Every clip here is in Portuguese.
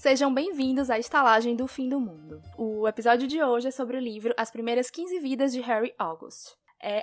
Sejam bem-vindos à Estalagem do Fim do Mundo. O episódio de hoje é sobre o livro As Primeiras 15 Vidas de Harry August.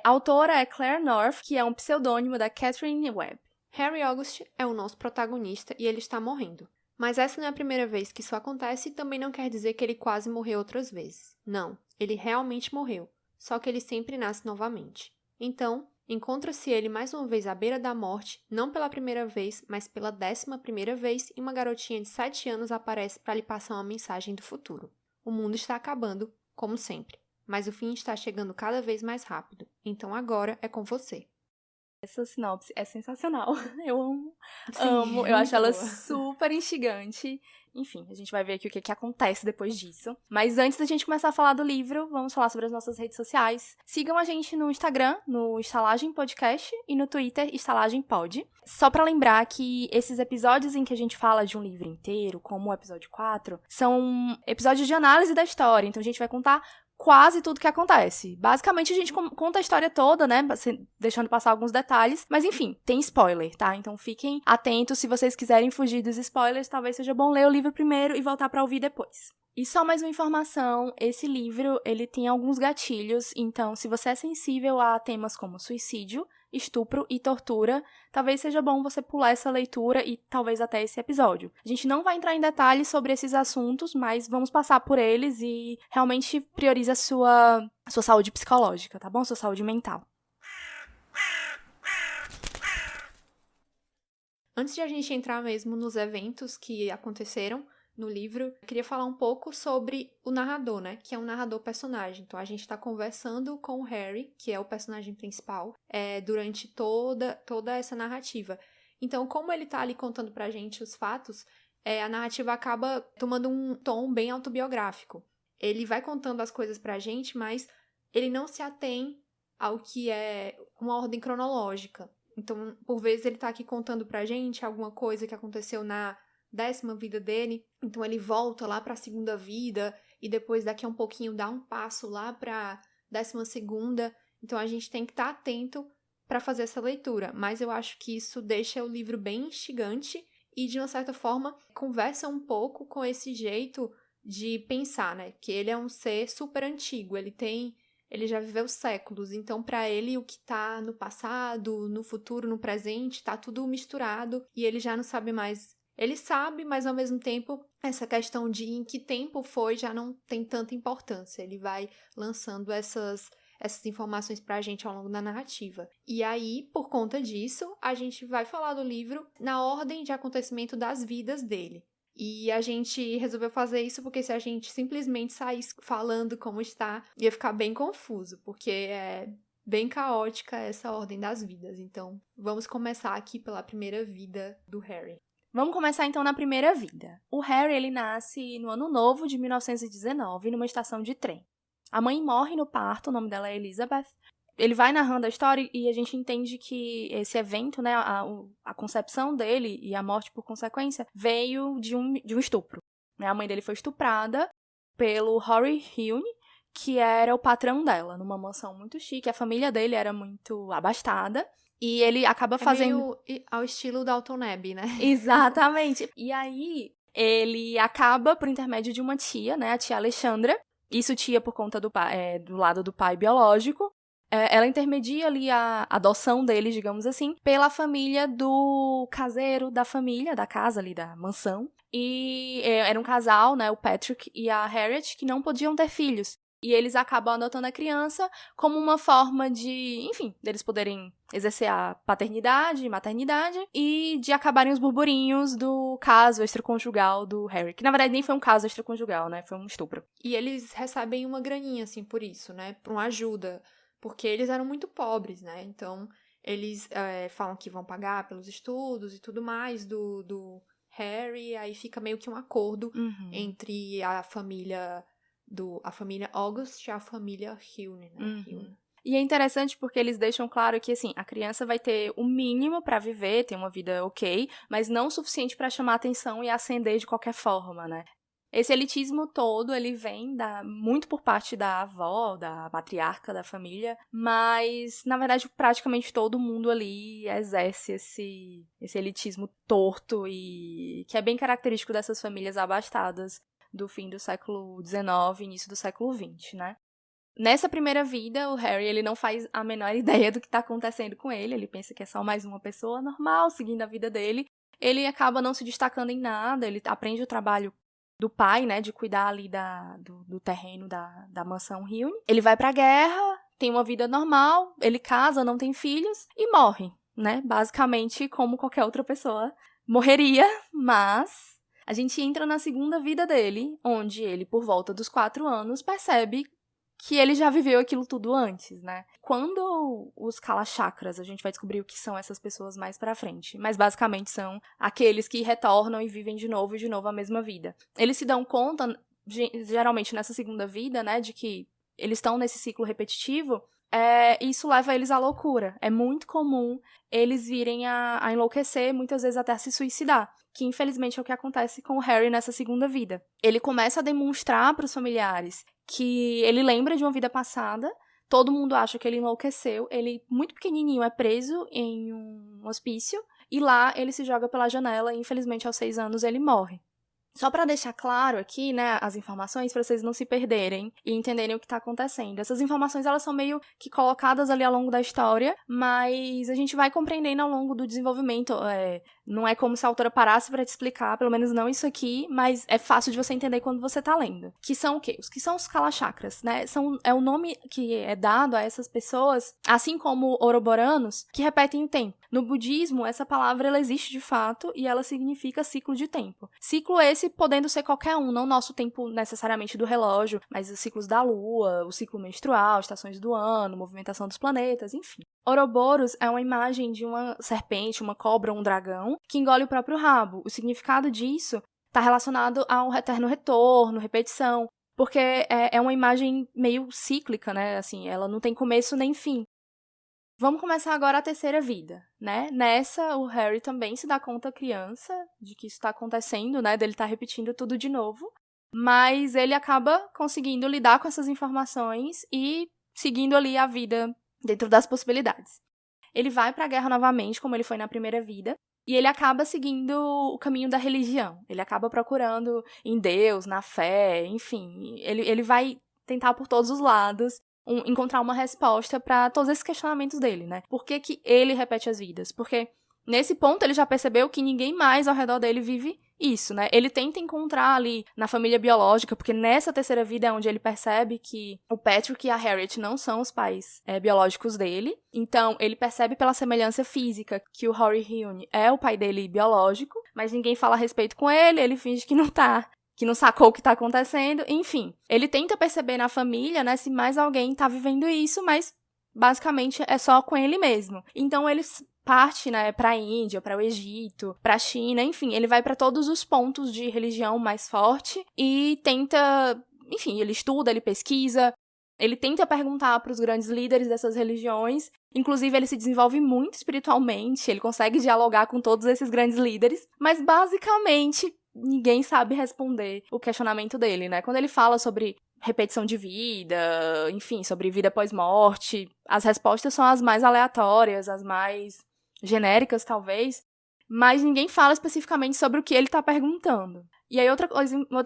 A autora é Claire North, que é um pseudônimo da Catherine Webb. Harry August é o nosso protagonista e ele está morrendo. Mas essa não é a primeira vez que isso acontece e também não quer dizer que ele quase morreu outras vezes. Não, ele realmente morreu, só que ele sempre nasce novamente. Então, encontra-se ele mais uma vez à beira da morte, não pela primeira vez, mas pela 11ª vez, e uma garotinha de 7 anos aparece para lhe passar uma mensagem do futuro. O mundo está acabando, como sempre, mas o fim está chegando cada vez mais rápido. Então agora é com você. Essa sinopse é sensacional. Eu amo. Sim, Amo. Eu acho muito ela boa. super instigante. Enfim, a gente vai ver aqui o que acontece depois disso. Mas antes da gente começar a falar do livro, vamos falar sobre as nossas redes sociais. Sigam a gente no Instagram, no Estalagem Podcast, e no Twitter, Estalagem Pod. Só pra lembrar que esses episódios em que a gente fala de um livro inteiro, como o episódio 4, são episódios de análise da história. Então a gente vai contar quase tudo que acontece. Basicamente, a gente conta a história toda, né? Deixando passar alguns detalhes. Mas, enfim, tem spoiler, tá? Então, fiquem atentos. Se vocês quiserem fugir dos spoilers, talvez seja bom ler o livro primeiro e voltar pra ouvir depois. E só mais uma informação, esse livro, ele tem alguns gatilhos. Então, se você é sensível a temas como suicídio, estupro e tortura, talvez seja bom você pular essa leitura e talvez até esse episódio. A gente não vai entrar em detalhes sobre esses assuntos, mas vamos passar por eles e realmente priorize a sua saúde psicológica, tá bom? Sua saúde mental. Antes de a gente entrar mesmo nos eventos que aconteceram no livro, eu queria falar um pouco sobre o narrador, né? Que é um narrador-personagem. Então, a gente está conversando com o Harry, que é o personagem principal, durante toda essa narrativa. Então, como ele tá ali contando pra gente os fatos, a narrativa acaba tomando um tom bem autobiográfico. Ele vai contando as coisas pra gente, mas ele não se atém ao que é uma ordem cronológica. Então, por vezes, ele tá aqui contando pra gente alguma coisa que aconteceu na 10ª vida dele, então ele volta lá para a 2ª vida e depois daqui a um pouquinho dá um passo lá para 12ª, então a gente tem que estar atento para fazer essa leitura, mas eu acho que isso deixa o livro bem instigante e de uma certa forma conversa um pouco com esse jeito de pensar, né, que ele é um ser super antigo, ele já viveu séculos, então para ele o que tá no passado, no futuro, no presente, tá tudo misturado e ele já não sabe mais. Ele sabe, mas ao mesmo tempo, essa questão de em que tempo foi já não tem tanta importância. Ele vai lançando essas informações pra gente ao longo da narrativa. E aí, por conta disso, a gente vai falar do livro na ordem de acontecimento das vidas dele. E a gente resolveu fazer isso porque se a gente simplesmente saísse falando como está, ia ficar bem confuso, porque é bem caótica essa ordem das vidas. Então, vamos começar aqui pela primeira vida do Harry. Vamos começar então na primeira vida. O Harry, ele nasce no ano novo de 1919, numa estação de trem. A mãe morre no parto, o nome dela é Elizabeth. Ele vai narrando a história e a gente entende que esse evento, né, a concepção dele e a morte por consequência, veio de um estupro. A mãe dele foi estuprada pelo Rory Hune, que era o patrão dela, numa mansão muito chique. A família dele era muito abastada. E ele acaba fazendo... meio ao estilo Downton Abbey, né? Exatamente. E aí, ele acaba, por intermédio de uma tia, né? A tia Alexandra. Isso tia por conta do lado do pai biológico. Ela intermedia ali a adoção dele, digamos assim, pela família do caseiro da família, da casa ali, da mansão. E era um casal, né? O Patrick e a Harriet, que não podiam ter filhos. E eles acabam adotando a criança como uma forma de, enfim, deles poderem exercer a paternidade e maternidade e de acabarem os burburinhos do caso extraconjugal do Harry. Que, na verdade, nem foi um caso extraconjugal, né? Foi um estupro. E eles recebem uma graninha, assim, por isso, né? Por uma ajuda. Porque eles eram muito pobres, né? Então, eles falam que vão pagar pelos estudos e tudo mais do Harry. Aí fica meio que um acordo entre a família August e a família Hune, né? Hune. E é interessante porque eles deixam claro que, assim, a criança vai ter o mínimo pra viver, ter uma vida ok, mas não o suficiente pra chamar atenção e ascender de qualquer forma, né? Esse elitismo todo, ele vem muito por parte da avó, da matriarca da família, mas, na verdade, praticamente todo mundo ali exerce esse elitismo torto e que é bem característico dessas famílias abastadas do fim do século XIX, início do século XX, né? Nessa primeira vida, o Harry, ele não faz a menor ideia do que está acontecendo com ele pensa que é só mais uma pessoa normal, seguindo a vida dele. Ele acaba não se destacando em nada, ele aprende o trabalho do pai, né, de cuidar ali do terreno da mansão Rione. Ele vai pra guerra, tem uma vida normal, ele casa, não tem filhos e morre, né, basicamente como qualquer outra pessoa morreria, mas a gente entra na segunda vida dele, onde ele, por volta dos 4 anos, percebe que ele já viveu aquilo tudo antes, né? Quando os Kalachakras, a gente vai descobrir o que são essas pessoas mais pra frente, mas basicamente são aqueles que retornam e vivem de novo a mesma vida. Eles se dão conta, geralmente nessa segunda vida, né, de que eles estão nesse ciclo repetitivo, isso leva eles à loucura. É muito comum eles virem a enlouquecer, muitas vezes até a se suicidar, que infelizmente é o que acontece com o Harry nessa segunda vida. Ele começa a demonstrar para os familiares que ele lembra de uma vida passada, todo mundo acha que ele enlouqueceu, ele, muito pequenininho, é preso em um hospício, e lá ele se joga pela janela e, infelizmente, aos 6 anos ele morre. Só para deixar claro aqui, né, as informações, para vocês não se perderem e entenderem o que tá acontecendo. Essas informações, elas são meio que colocadas ali ao longo da história, mas a gente vai compreendendo ao longo do desenvolvimento. Não é como se a autora parasse para te explicar, pelo menos não isso aqui, mas é fácil de você entender quando você tá lendo. Que são o quê? Os que são os Kalachakras, né? É o nome que é dado a essas pessoas, assim como Ouroboranos, que repetem o tempo. No budismo, essa palavra ela existe de fato e ela significa ciclo de tempo. Ciclo esse podendo ser qualquer um, não nosso tempo necessariamente do relógio, mas os ciclos da lua, o ciclo menstrual, estações do ano, movimentação dos planetas, enfim. Ouroboros é uma imagem de uma serpente, uma cobra ou um dragão que engole o próprio rabo. O significado disso está relacionado a um eterno retorno, repetição, porque é uma imagem meio cíclica, né? Assim, ela não tem começo nem fim. Vamos começar agora a terceira vida, né? Nessa, o Harry também se dá conta, criança, de que isso está acontecendo, né? Dele estar repetindo tudo de novo. Mas ele acaba conseguindo lidar com essas informações e seguindo ali a vida dentro das possibilidades. Ele vai para a guerra novamente, como ele foi na primeira vida, e ele acaba seguindo o caminho da religião. Ele acaba procurando em Deus, na fé, enfim. Ele vai tentar por todos os lados encontrar uma resposta para todos esses questionamentos dele, né? Por que que ele repete as vidas? Porque nesse ponto ele já percebeu que ninguém mais ao redor dele vive isso, né? Ele tenta encontrar ali na família biológica, porque nessa terceira vida é onde ele percebe que o Patrick e a Harriet não são os pais biológicos dele. Então, ele percebe pela semelhança física que o Rory Rione é o pai dele biológico, mas ninguém fala a respeito com ele finge que não sacou o que tá acontecendo, enfim. Ele tenta perceber na família, né, se mais alguém tá vivendo isso, mas basicamente é só com ele mesmo. Então ele parte, né, pra Índia, para o Egito, pra China, enfim, ele vai para todos os pontos de religião mais forte e tenta, enfim, ele estuda, ele pesquisa, ele tenta perguntar para os grandes líderes dessas religiões, inclusive ele se desenvolve muito espiritualmente, ele consegue dialogar com todos esses grandes líderes, mas basicamente ninguém sabe responder o questionamento dele, né? Quando ele fala sobre repetição de vida, enfim, sobre vida pós-morte, as respostas são as mais aleatórias, as mais genéricas, talvez, mas ninguém fala especificamente sobre o que ele está perguntando. E aí outra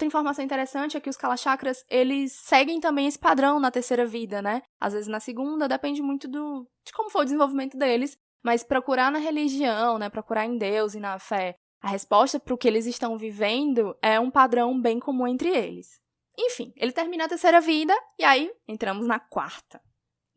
informação interessante é que os Kalachakras, eles seguem também esse padrão na terceira vida, né? Às vezes na segunda, depende muito de como foi o desenvolvimento deles, mas procurar na religião, né? Procurar em Deus e na fé a resposta para o que eles estão vivendo é um padrão bem comum entre eles. Enfim, ele termina a terceira vida e aí entramos na quarta.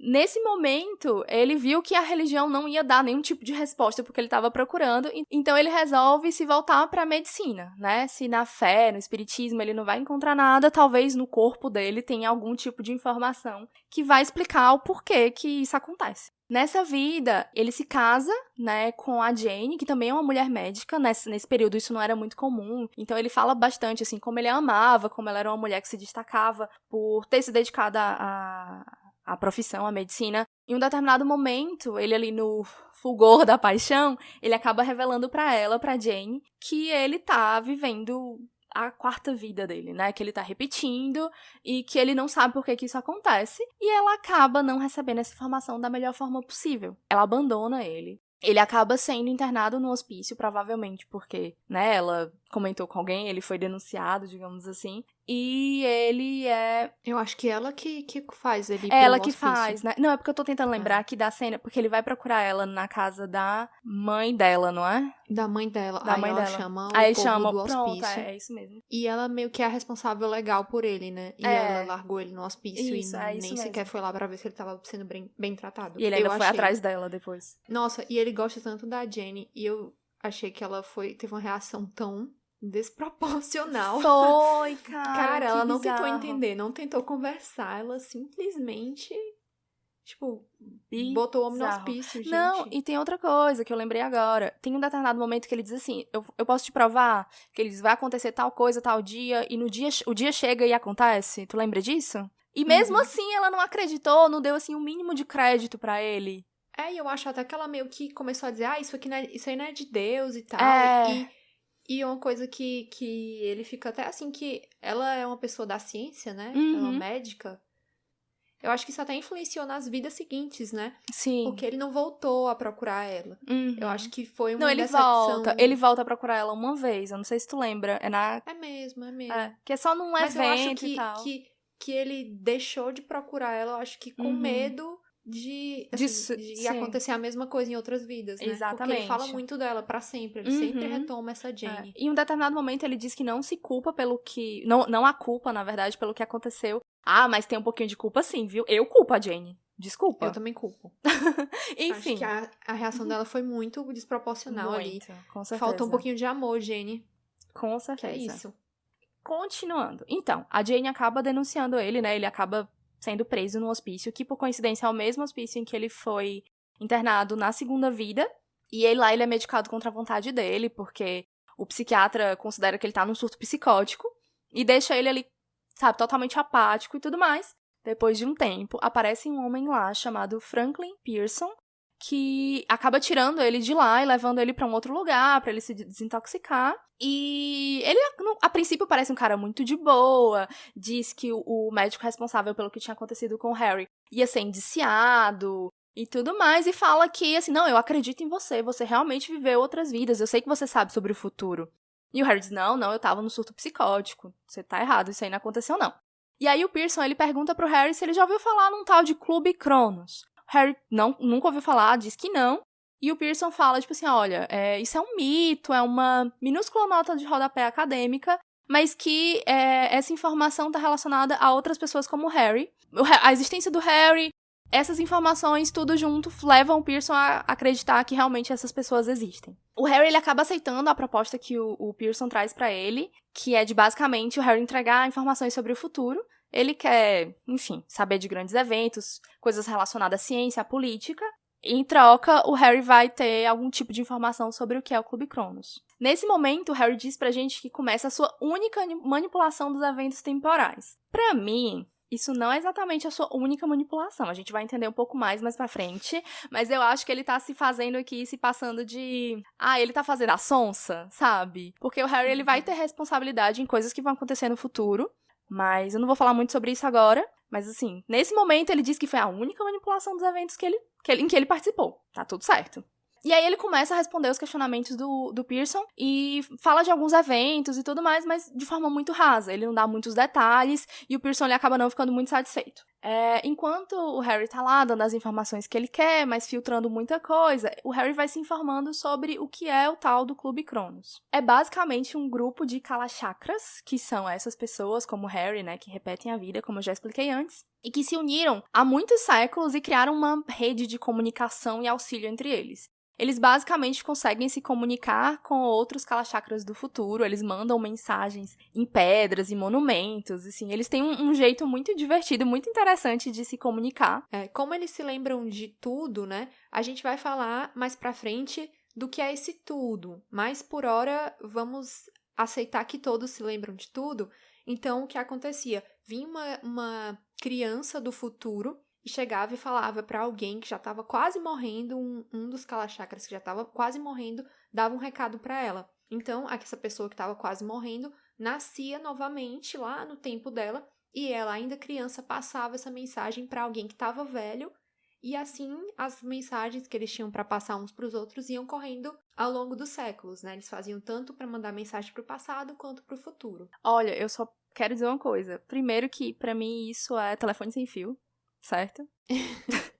Nesse momento, ele viu que a religião não ia dar nenhum tipo de resposta porque ele estava procurando, então ele resolve se voltar para a medicina, né? Se na fé, no espiritismo, ele não vai encontrar nada, talvez no corpo dele tenha algum tipo de informação que vai explicar o porquê que isso acontece. Nessa vida, ele se casa, né, com a Jane, que também é uma mulher médica. Nesse período isso não era muito comum. Então ele fala bastante, assim, como ele a amava, como ela era uma mulher que se destacava por ter se dedicado à profissão, à medicina. Em um determinado momento, ele ali no fulgor da paixão, ele acaba revelando pra ela, pra Jane, que ele tá vivendo a quarta vida dele, né? Que ele tá repetindo e que ele não sabe por que isso acontece. E ela acaba não recebendo essa informação da melhor forma possível. Ela abandona ele. Ele acaba sendo internado no hospício, provavelmente porque, né, ela comentou com alguém, ele foi denunciado, digamos assim. E ele é... Eu acho que ela que faz ele ir É ela pro que hospício. faz, né? Não, é porque eu tô tentando lembrar aqui da cena, porque ele vai procurar ela na casa da mãe dela, não é? Da mãe dela. Da aí mãe ela dela. chama Aí o ele povo chama, do pronto, hospício. é isso mesmo. E ela meio que é a responsável legal por ele, né? E ela largou ele no hospício Isso, e é isso nem mesmo. sequer foi lá pra ver se ele tava sendo bem tratado. E ele ainda foi atrás dela depois. Nossa, e ele gosta tanto da Jenny. E eu achei que ela teve uma reação tão desproporcional. Foi, cara. Cara, ela não bizarro. tentou entender, não tentou conversar. Ela simplesmente, tipo, botou o homem no hospício, gente. Não, e tem outra coisa que eu lembrei agora. Tem um determinado momento que ele diz assim, eu posso te provar que ele diz, vai acontecer tal coisa, tal dia, e o dia chega e acontece. Tu lembra disso? E mesmo assim, ela não acreditou, não deu, assim, o mínimo de crédito pra ele. E eu acho até que ela meio que começou a dizer, isso aí não é de Deus e tal. E uma coisa que ele fica até assim, que ela é uma pessoa da ciência, né? Ela é uma médica. Eu acho que isso até influenciou nas vidas seguintes, né? Sim. Porque ele não voltou a procurar ela. Eu acho que foi uma Não, ele decepção. Ele volta a procurar ela uma vez, eu não sei se tu lembra. É mesmo. Que é só num Mas evento eu acho e tal. que ele deixou de procurar ela, eu acho que com medo de acontecer a mesma coisa em outras vidas, né? Exatamente. Porque ele fala muito dela pra sempre, ele sempre retoma essa Jenny. E em um determinado momento ele diz que não se culpa pelo que... Não há culpa, na verdade, pelo que aconteceu. Ah, mas tem um pouquinho de culpa sim, viu? Eu culpo a Jenny. Desculpa. Eu também culpo. Enfim. Acho que a reação dela foi muito desproporcional ali. Com certeza. Faltou um pouquinho de amor, Jenny. Com certeza. Que é isso. Continuando. Então, a Jenny acaba denunciando ele, né? Ele acaba sendo preso no hospício, que por coincidência é o mesmo hospício em que ele foi internado na segunda vida. E ele é medicado contra a vontade dele, porque o psiquiatra considera que ele tá num surto psicótico e deixa ele ali, sabe, totalmente apático e tudo mais. Depois de um tempo, aparece um homem lá chamado Franklin Pearson, que acaba tirando ele de lá e levando ele pra um outro lugar, pra ele se desintoxicar. E ele, a princípio, parece um cara muito de boa, diz que o médico responsável pelo que tinha acontecido com o Harry ia ser indiciado e tudo mais, e fala que, assim, não, eu acredito em você realmente viveu outras vidas, eu sei que você sabe sobre o futuro. E o Harry diz, não, eu tava no surto psicótico, você tá errado, isso aí não aconteceu não. E aí o Pearson, ele pergunta pro Harry se ele já ouviu falar num tal de Clube Cronos. Harry nunca ouviu falar, diz que não. E o Pearson fala, tipo assim, olha, isso é um mito, é uma minúscula nota de rodapé acadêmica, mas que essa informação tá relacionada a outras pessoas como o Harry. A existência do Harry, essas informações, tudo junto, levam o Pearson a acreditar que realmente essas pessoas existem. O Harry, ele acaba aceitando a proposta que o Pearson traz pra ele, que é de, basicamente, o Harry entregar informações sobre o futuro. Ele quer, enfim, saber de grandes eventos, coisas relacionadas à ciência, à política. Em troca, o Harry vai ter algum tipo de informação sobre o que é o Clube Cronos. Nesse momento, o Harry diz pra gente que começa a sua única manipulação dos eventos temporais. Pra mim, isso não é exatamente a sua única manipulação. A gente vai entender um pouco mais pra frente. Mas eu acho que ele tá se fazendo aqui, se passando de... ele tá fazendo a sonsa, sabe? Porque o Harry, ele vai ter responsabilidade em coisas que vão acontecer no futuro. Mas eu não vou falar muito sobre isso agora. Mas, assim, nesse momento ele diz que foi a única manipulação dos eventos em que ele participou. Tá tudo certo. E aí ele começa a responder os questionamentos do Pearson e fala de alguns eventos e tudo mais, mas de forma muito rasa. Ele não dá muitos detalhes e o Pearson, ele acaba não ficando muito satisfeito. Enquanto o Harry tá lá dando as informações que ele quer, mas filtrando muita coisa, o Harry vai se informando sobre o que é o tal do Clube Cronos. É basicamente um grupo de Kalachakras, que são essas pessoas como o Harry, né, que repetem a vida, como eu já expliquei antes, e que se uniram há muitos séculos e criaram uma rede de comunicação e auxílio entre eles. Eles basicamente conseguem se comunicar com outros Kalachakras do futuro, eles mandam mensagens em pedras e monumentos, assim, eles têm um jeito muito divertido, muito interessante de se comunicar. Como eles se lembram de tudo, né, a gente vai falar mais pra frente do que é esse tudo, mas por hora vamos aceitar que todos se lembram de tudo. Então, o que acontecia? Vinha uma criança do futuro e chegava e falava pra alguém que já tava quase morrendo, um dos Kalachakras que já tava quase morrendo, dava um recado pra ela. Então, essa pessoa que tava quase morrendo nascia novamente lá no tempo dela, e ela, ainda criança, passava essa mensagem para alguém que estava velho, e assim as mensagens que eles tinham para passar uns para os outros iam correndo ao longo dos séculos, né? Eles faziam tanto para mandar mensagem para o passado quanto para o futuro. Olha, eu só quero dizer uma coisa. Primeiro que, pra mim, isso é telefone sem fio, certo?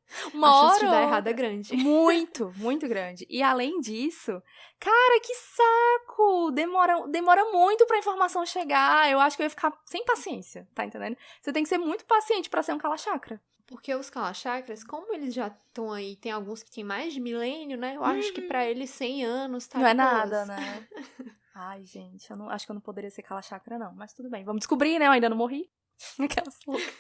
A chance de dar errado é grande. Muito, muito grande. E além disso, cara, que saco! Demora muito pra informação chegar. Eu acho que eu ia ficar sem paciência, tá entendendo? Você tem que ser muito paciente pra ser um kala-chakra. Porque os kala-chakras, como eles já estão aí, tem alguns que tem mais de milênio, né? Eu acho que pra eles 100 anos tá Não é de boas. nada, né? Ai, gente, acho que eu não poderia ser kala-chakra, não. Mas tudo bem, vamos descobrir, né? Eu ainda não morri. Aquelas loucas.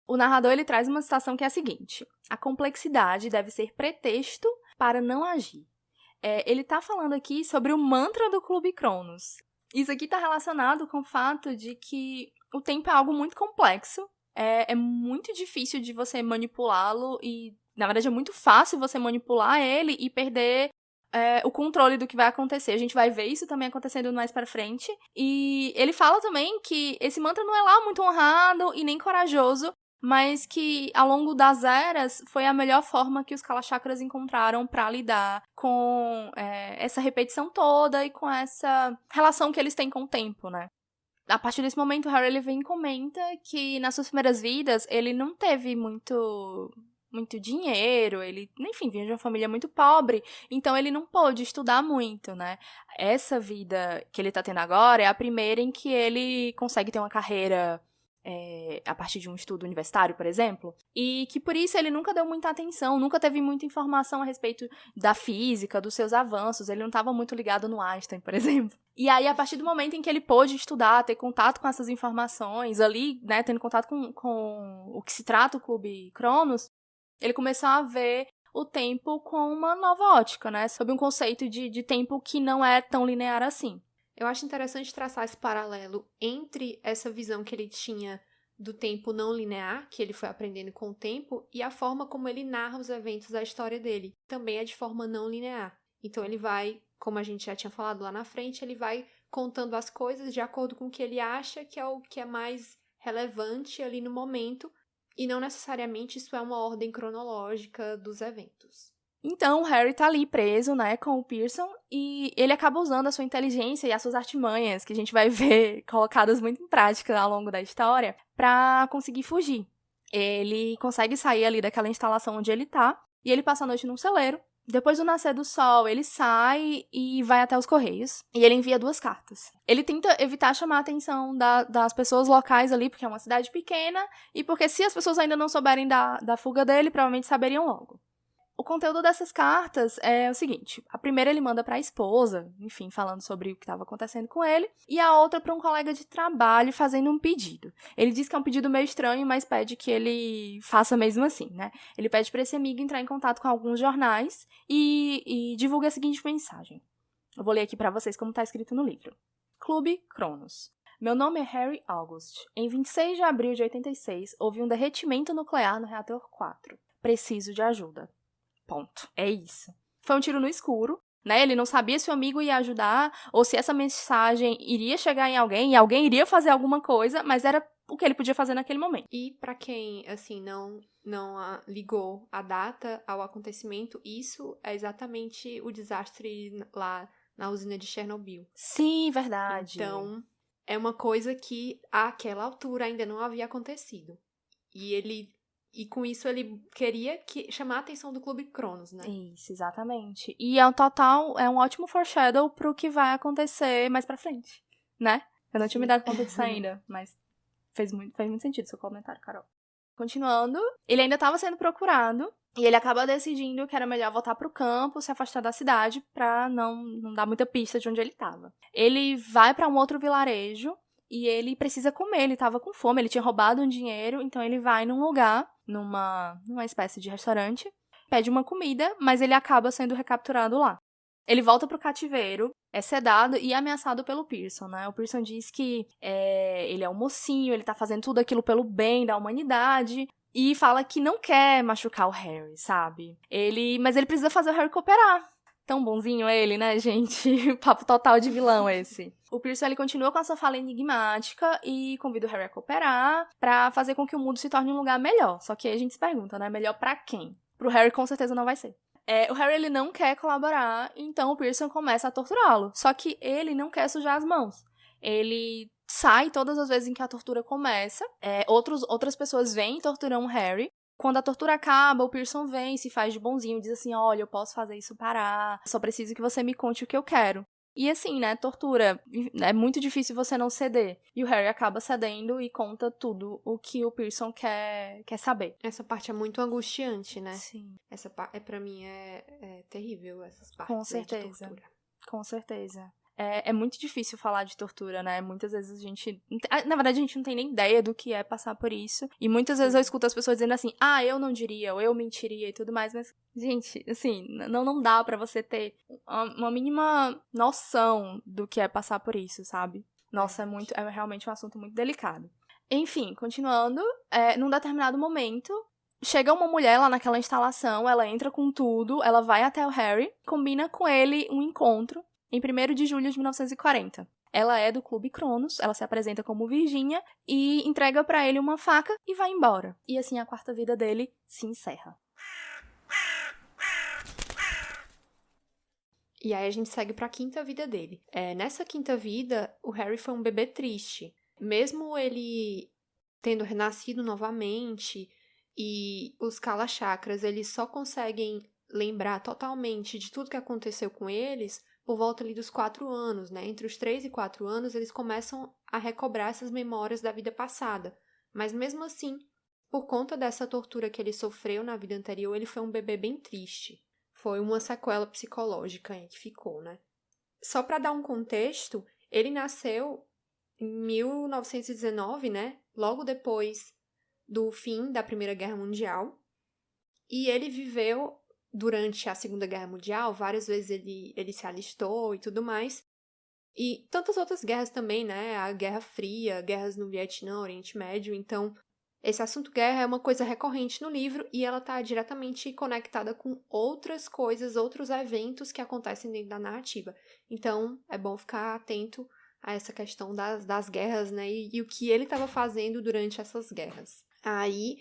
O narrador, ele traz uma citação que é a seguinte: a complexidade deve ser pretexto para não agir. Ele tá falando aqui sobre o mantra do Clube Cronos. Isso aqui tá relacionado com o fato de que o tempo é algo muito complexo, é muito difícil de você manipulá-lo e, na verdade, é muito fácil você manipular ele e perder o controle do que vai acontecer. A gente vai ver isso também acontecendo mais pra frente. E ele fala também que esse mantra não é lá muito honrado e nem corajoso, mas que ao longo das eras foi a melhor forma que os kala-chakras encontraram pra lidar com essa repetição toda e com essa relação que eles têm com o tempo, né? A partir desse momento, o Harry, ele vem e comenta que nas suas primeiras vidas ele não teve muito dinheiro, ele, enfim, vinha de uma família muito pobre, então ele não pôde estudar muito, né? Essa vida que ele tá tendo agora é a primeira em que ele consegue ter uma carreira a partir de um estudo universitário, por exemplo, e que por isso ele nunca deu muita atenção, nunca teve muita informação a respeito da física, dos seus avanços, ele não estava muito ligado no Einstein, por exemplo. E aí, a partir do momento em que ele pôde estudar, ter contato com essas informações ali, né, tendo contato com o que se trata o Clube Cronos, ele começou a ver o tempo com uma nova ótica, né, sob um conceito de tempo que não é tão linear assim. Eu acho interessante traçar esse paralelo entre essa visão que ele tinha do tempo não linear, que ele foi aprendendo com o tempo, e a forma como ele narra os eventos da história dele. Também é de forma não linear. Então ele vai, como a gente já tinha falado lá na frente, ele vai contando as coisas de acordo com o que ele acha que é o que é mais relevante ali no momento, e não necessariamente isso é uma ordem cronológica dos eventos. Então, o Harry tá ali preso, né, com o Pearson, e ele acaba usando a sua inteligência e as suas artimanhas, que a gente vai ver colocadas muito em prática ao longo da história, pra conseguir fugir. Ele consegue sair ali daquela instalação onde ele tá, e ele passa a noite num celeiro. Depois do nascer do sol, ele sai e vai até os Correios, e ele envia 2 cartas. Ele tenta evitar chamar a atenção das pessoas locais ali, porque é uma cidade pequena, e porque se as pessoas ainda não souberem da fuga dele, provavelmente saberiam logo. O conteúdo dessas cartas é o seguinte: a primeira ele manda pra esposa, enfim, falando sobre o que estava acontecendo com ele, e a outra pra um colega de trabalho fazendo um pedido. Ele diz que é um pedido meio estranho, mas pede que ele faça mesmo assim, né? Ele pede pra esse amigo entrar em contato com alguns jornais e divulga a seguinte mensagem. Eu vou ler aqui pra vocês como tá escrito no livro. Clube Cronos. Meu nome é Harry August. Em 26 de abril de 86, houve um derretimento nuclear no reator 4. Preciso de ajuda. Ponto. É isso. Foi um tiro no escuro, né? Ele não sabia se o amigo ia ajudar ou se essa mensagem iria chegar em alguém e alguém iria fazer alguma coisa, mas era o que ele podia fazer naquele momento. E pra quem, assim, não ligou a data ao acontecimento, isso é exatamente o desastre lá na usina de Chernobyl. Sim, verdade. Então, é uma coisa que àquela altura ainda não havia acontecido. E com isso ele queria chamar a atenção do Clube Cronos, né? Isso, exatamente. E é um ótimo foreshadow pro que vai acontecer mais pra frente, né? Eu não tinha me dado conta disso ainda, mas fez muito sentido seu comentário, Carol. Continuando, ele ainda estava sendo procurado e ele acaba decidindo que era melhor voltar pro campo, se afastar da cidade pra não dar muita pista de onde ele estava. Ele vai pra um outro vilarejo e ele precisa comer, ele tava com fome, ele tinha roubado um dinheiro, então ele vai num lugar, numa espécie de restaurante, pede uma comida, mas ele acaba sendo recapturado lá. Ele volta pro cativeiro, é sedado e ameaçado pelo Pearson, né? O Pearson diz que ele é um mocinho, ele tá fazendo tudo aquilo pelo bem da humanidade, e fala que não quer machucar o Harry, sabe? Mas ele precisa fazer o Harry cooperar. Tão bonzinho ele, né, gente? Papo total de vilão esse. O Pearson, ele continua com a sua fala enigmática e convida o Harry a cooperar pra fazer com que o mundo se torne um lugar melhor. Só que aí a gente se pergunta, né? Melhor pra quem? Pro Harry, com certeza, não vai ser. O Harry, ele não quer colaborar, então o Pearson começa a torturá-lo. Só que ele não quer sujar as mãos. Ele sai todas as vezes em que a tortura começa. Outras pessoas vêm e torturam o Harry. Quando a tortura acaba, o Pearson vem, se faz de bonzinho, diz assim, olha, eu posso fazer isso parar, só preciso que você me conte o que eu quero. E assim, né, tortura, é muito difícil você não ceder. E o Harry acaba cedendo e conta tudo o que o Pearson quer saber. Essa parte é muito angustiante, né? Sim. Essa pra mim é terrível, essas partes Com aí de certeza. tortura. Com certeza. É muito difícil falar de tortura, né? Muitas vezes a gente... Na verdade, a gente não tem nem ideia do que é passar por isso. E muitas vezes eu escuto as pessoas dizendo assim, eu não diria, ou eu mentiria e tudo mais. Mas, gente, assim, não dá pra você ter uma mínima noção do que é passar por isso, sabe? Nossa, é realmente um assunto muito delicado. Enfim, continuando, num determinado momento... Chega uma mulher lá naquela instalação, ela entra com tudo, ela vai até o Harry, combina com ele um encontro em 1º de julho de 1940. Ela é do Clube Cronos, ela se apresenta como Virginia e entrega pra ele uma faca e vai embora. E assim a quarta vida dele se encerra. E aí a gente segue pra quinta vida dele. Nessa quinta vida, o Harry foi um bebê triste. Mesmo ele tendo renascido novamente... E os Kalachakras, eles só conseguem lembrar totalmente de tudo que aconteceu com eles por volta ali dos 4 anos, né? Entre os 3 e 4 anos, eles começam a recobrar essas memórias da vida passada. Mas mesmo assim, por conta dessa tortura que ele sofreu na vida anterior, ele foi um bebê bem triste. Foi uma sequela psicológica aí que ficou, né? Só para dar um contexto, ele nasceu em 1919, né? Logo depois do fim da Primeira Guerra Mundial, e ele viveu durante a Segunda Guerra Mundial, várias vezes ele se alistou e tudo mais, e tantas outras guerras também, né, a Guerra Fria, guerras no Vietnã, Oriente Médio, então esse assunto guerra é uma coisa recorrente no livro e ela está diretamente conectada com outras coisas, outros eventos que acontecem dentro da narrativa, então é bom ficar atento a essa questão das guerras, né, e o que ele estava fazendo durante essas guerras. Aí,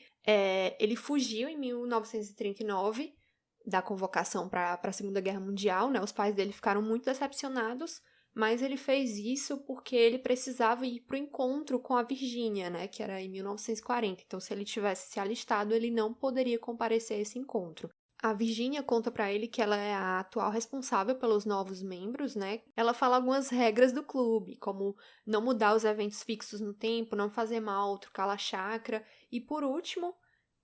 ele fugiu em 1939 da convocação para a Segunda Guerra Mundial, né? Os pais dele ficaram muito decepcionados, mas ele fez isso porque ele precisava ir para o encontro com a Virgínia, né? Que era em 1940. Então, se ele tivesse se alistado, ele não poderia comparecer a esse encontro. A Virgínia conta pra ele que ela é a atual responsável pelos novos membros, né? Ela fala algumas regras do clube, como não mudar os eventos fixos no tempo, não fazer mal, trocar a chakra. E por último,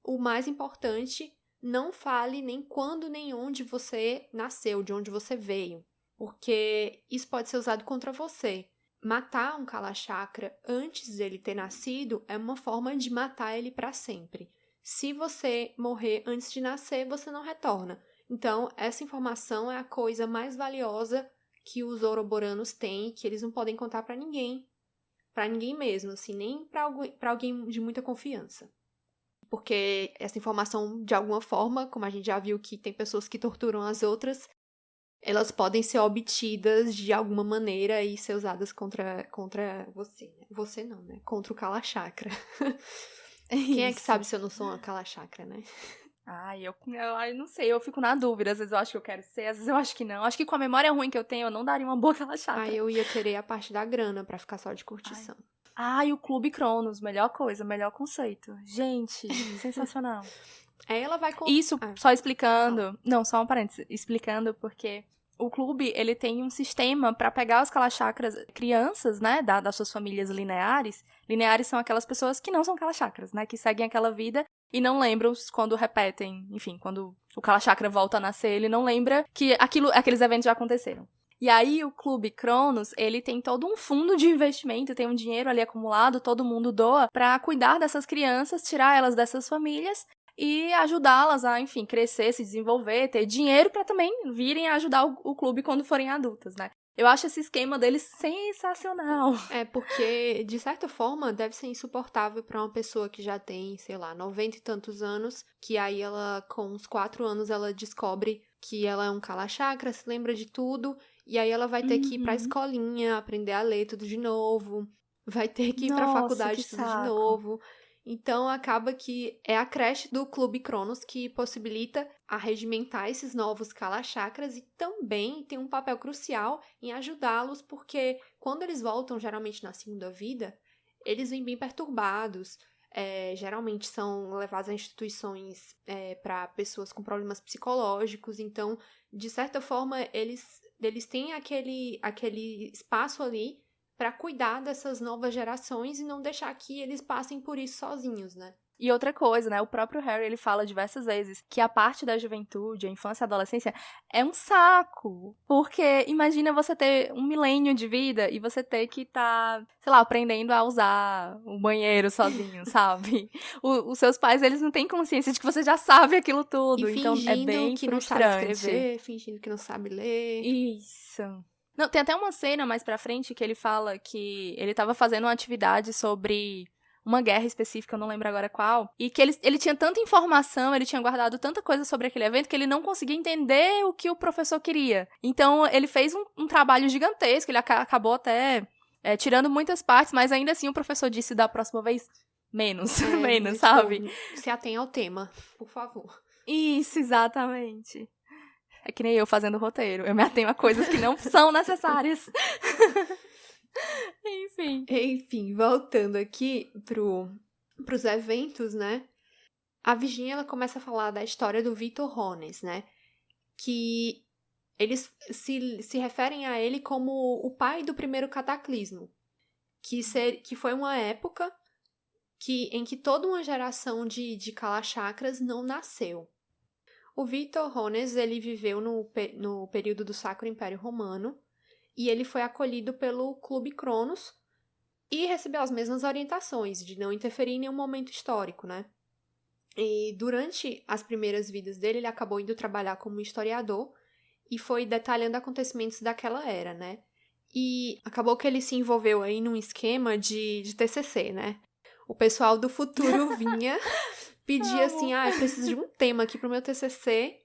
o mais importante, não fale nem quando nem onde você nasceu, de onde você veio. Porque isso pode ser usado contra você. Matar um Kalachakra antes dele ter nascido é uma forma de matar ele para sempre. Se você morrer antes de nascer, você não retorna. Então, essa informação é a coisa mais valiosa que os Ouroboranos têm, que eles não podem contar para ninguém mesmo, assim, nem para alguém de muita confiança. Porque essa informação, de alguma forma, como a gente já viu que tem pessoas que torturam as outras, elas podem ser obtidas de alguma maneira e ser usadas contra você. Né? Você não, né? Contra o Kalachakra. Quem é que sabe se eu não sou uma Kalachakra, né? Eu não sei, eu fico na dúvida. Às vezes eu acho que eu quero ser, às vezes eu acho que não. Acho que com a memória ruim que eu tenho, eu não daria uma boa Kalachakra. Eu ia querer a parte da grana pra ficar só de curtição. E o Clube Cronos, melhor coisa, melhor conceito. Gente, sensacional. Aí ela vai... Isso, só explicando... Não, só um parênteses. Explicando porque... O clube, ele tem um sistema para pegar os Kalachakras, crianças, né, das suas famílias lineares. Lineares são aquelas pessoas que não são Kalachakras, né, que seguem aquela vida e não lembram quando repetem, enfim, quando o Kalachakra volta a nascer, ele não lembra que aqueles eventos já aconteceram. E aí, o Clube Cronos, ele tem todo um fundo de investimento, tem um dinheiro ali acumulado, todo mundo doa, para cuidar dessas crianças, tirar elas dessas famílias e ajudá-las a, enfim, crescer, se desenvolver, ter dinheiro para também virem a ajudar o clube quando forem adultas, né? Eu acho esse esquema deles sensacional. Porque, de certa forma, deve ser insuportável para uma pessoa que já tem, sei lá, 90 e tantos anos, que aí ela, com uns 4 anos, ela descobre que ela é um kala-chakra, se lembra de tudo, e aí ela vai ter que ir pra escolinha, aprender a ler tudo de novo, vai ter que ir pra faculdade tudo de novo. Então, acaba que é a creche do Clube Cronos que possibilita arregimentar esses novos kala-chakras e também tem um papel crucial em ajudá-los, porque quando eles voltam, geralmente na segunda vida, eles vêm bem perturbados, geralmente são levados a instituições para pessoas com problemas psicológicos, então, de certa forma, eles têm aquele espaço ali para cuidar dessas novas gerações e não deixar que eles passem por isso sozinhos, né? E outra coisa, né? O próprio Harry, ele fala diversas vezes que a parte da juventude, a infância e a adolescência é um saco. Porque imagina você ter 1 milênio de vida e você ter que estar, sei lá, aprendendo a usar o banheiro sozinho, sabe? Os seus pais, eles não têm consciência de que você já sabe aquilo tudo. E então é bem que frustrante. Não sabe escrever, fingindo que não sabe ler. Isso. Não, tem até uma cena mais pra frente que ele fala que ele tava fazendo uma atividade sobre uma guerra específica, eu não lembro agora qual, e que ele tinha tanta informação, ele tinha guardado tanta coisa sobre aquele evento que ele não conseguia entender o que o professor queria. Então, ele fez um trabalho gigantesco, ele acabou até tirando muitas partes, mas ainda assim o professor disse da próxima vez menos, menos, sabe? Se atenha ao tema, por favor. Isso, exatamente. É que nem eu fazendo roteiro. Eu me atenho a coisas que não são necessárias. Enfim, voltando aqui pros eventos, né? A Virginia, ela começa a falar da história do Victor Hornes, né? Que eles se referem a ele como o pai do primeiro cataclismo. Que foi uma época em que toda uma geração de kala-chakras não nasceu. O Victor Hornes, ele viveu no período do Sacro Império Romano e ele foi acolhido pelo Clube Cronos e recebeu as mesmas orientações de não interferir em nenhum momento histórico, né? E durante as primeiras vidas dele, ele acabou indo trabalhar como historiador e foi detalhando acontecimentos daquela era, né? E acabou que ele se envolveu aí num esquema de TCC, né? O pessoal do futuro vinha... pedia assim, eu preciso de um tema aqui pro meu TCC,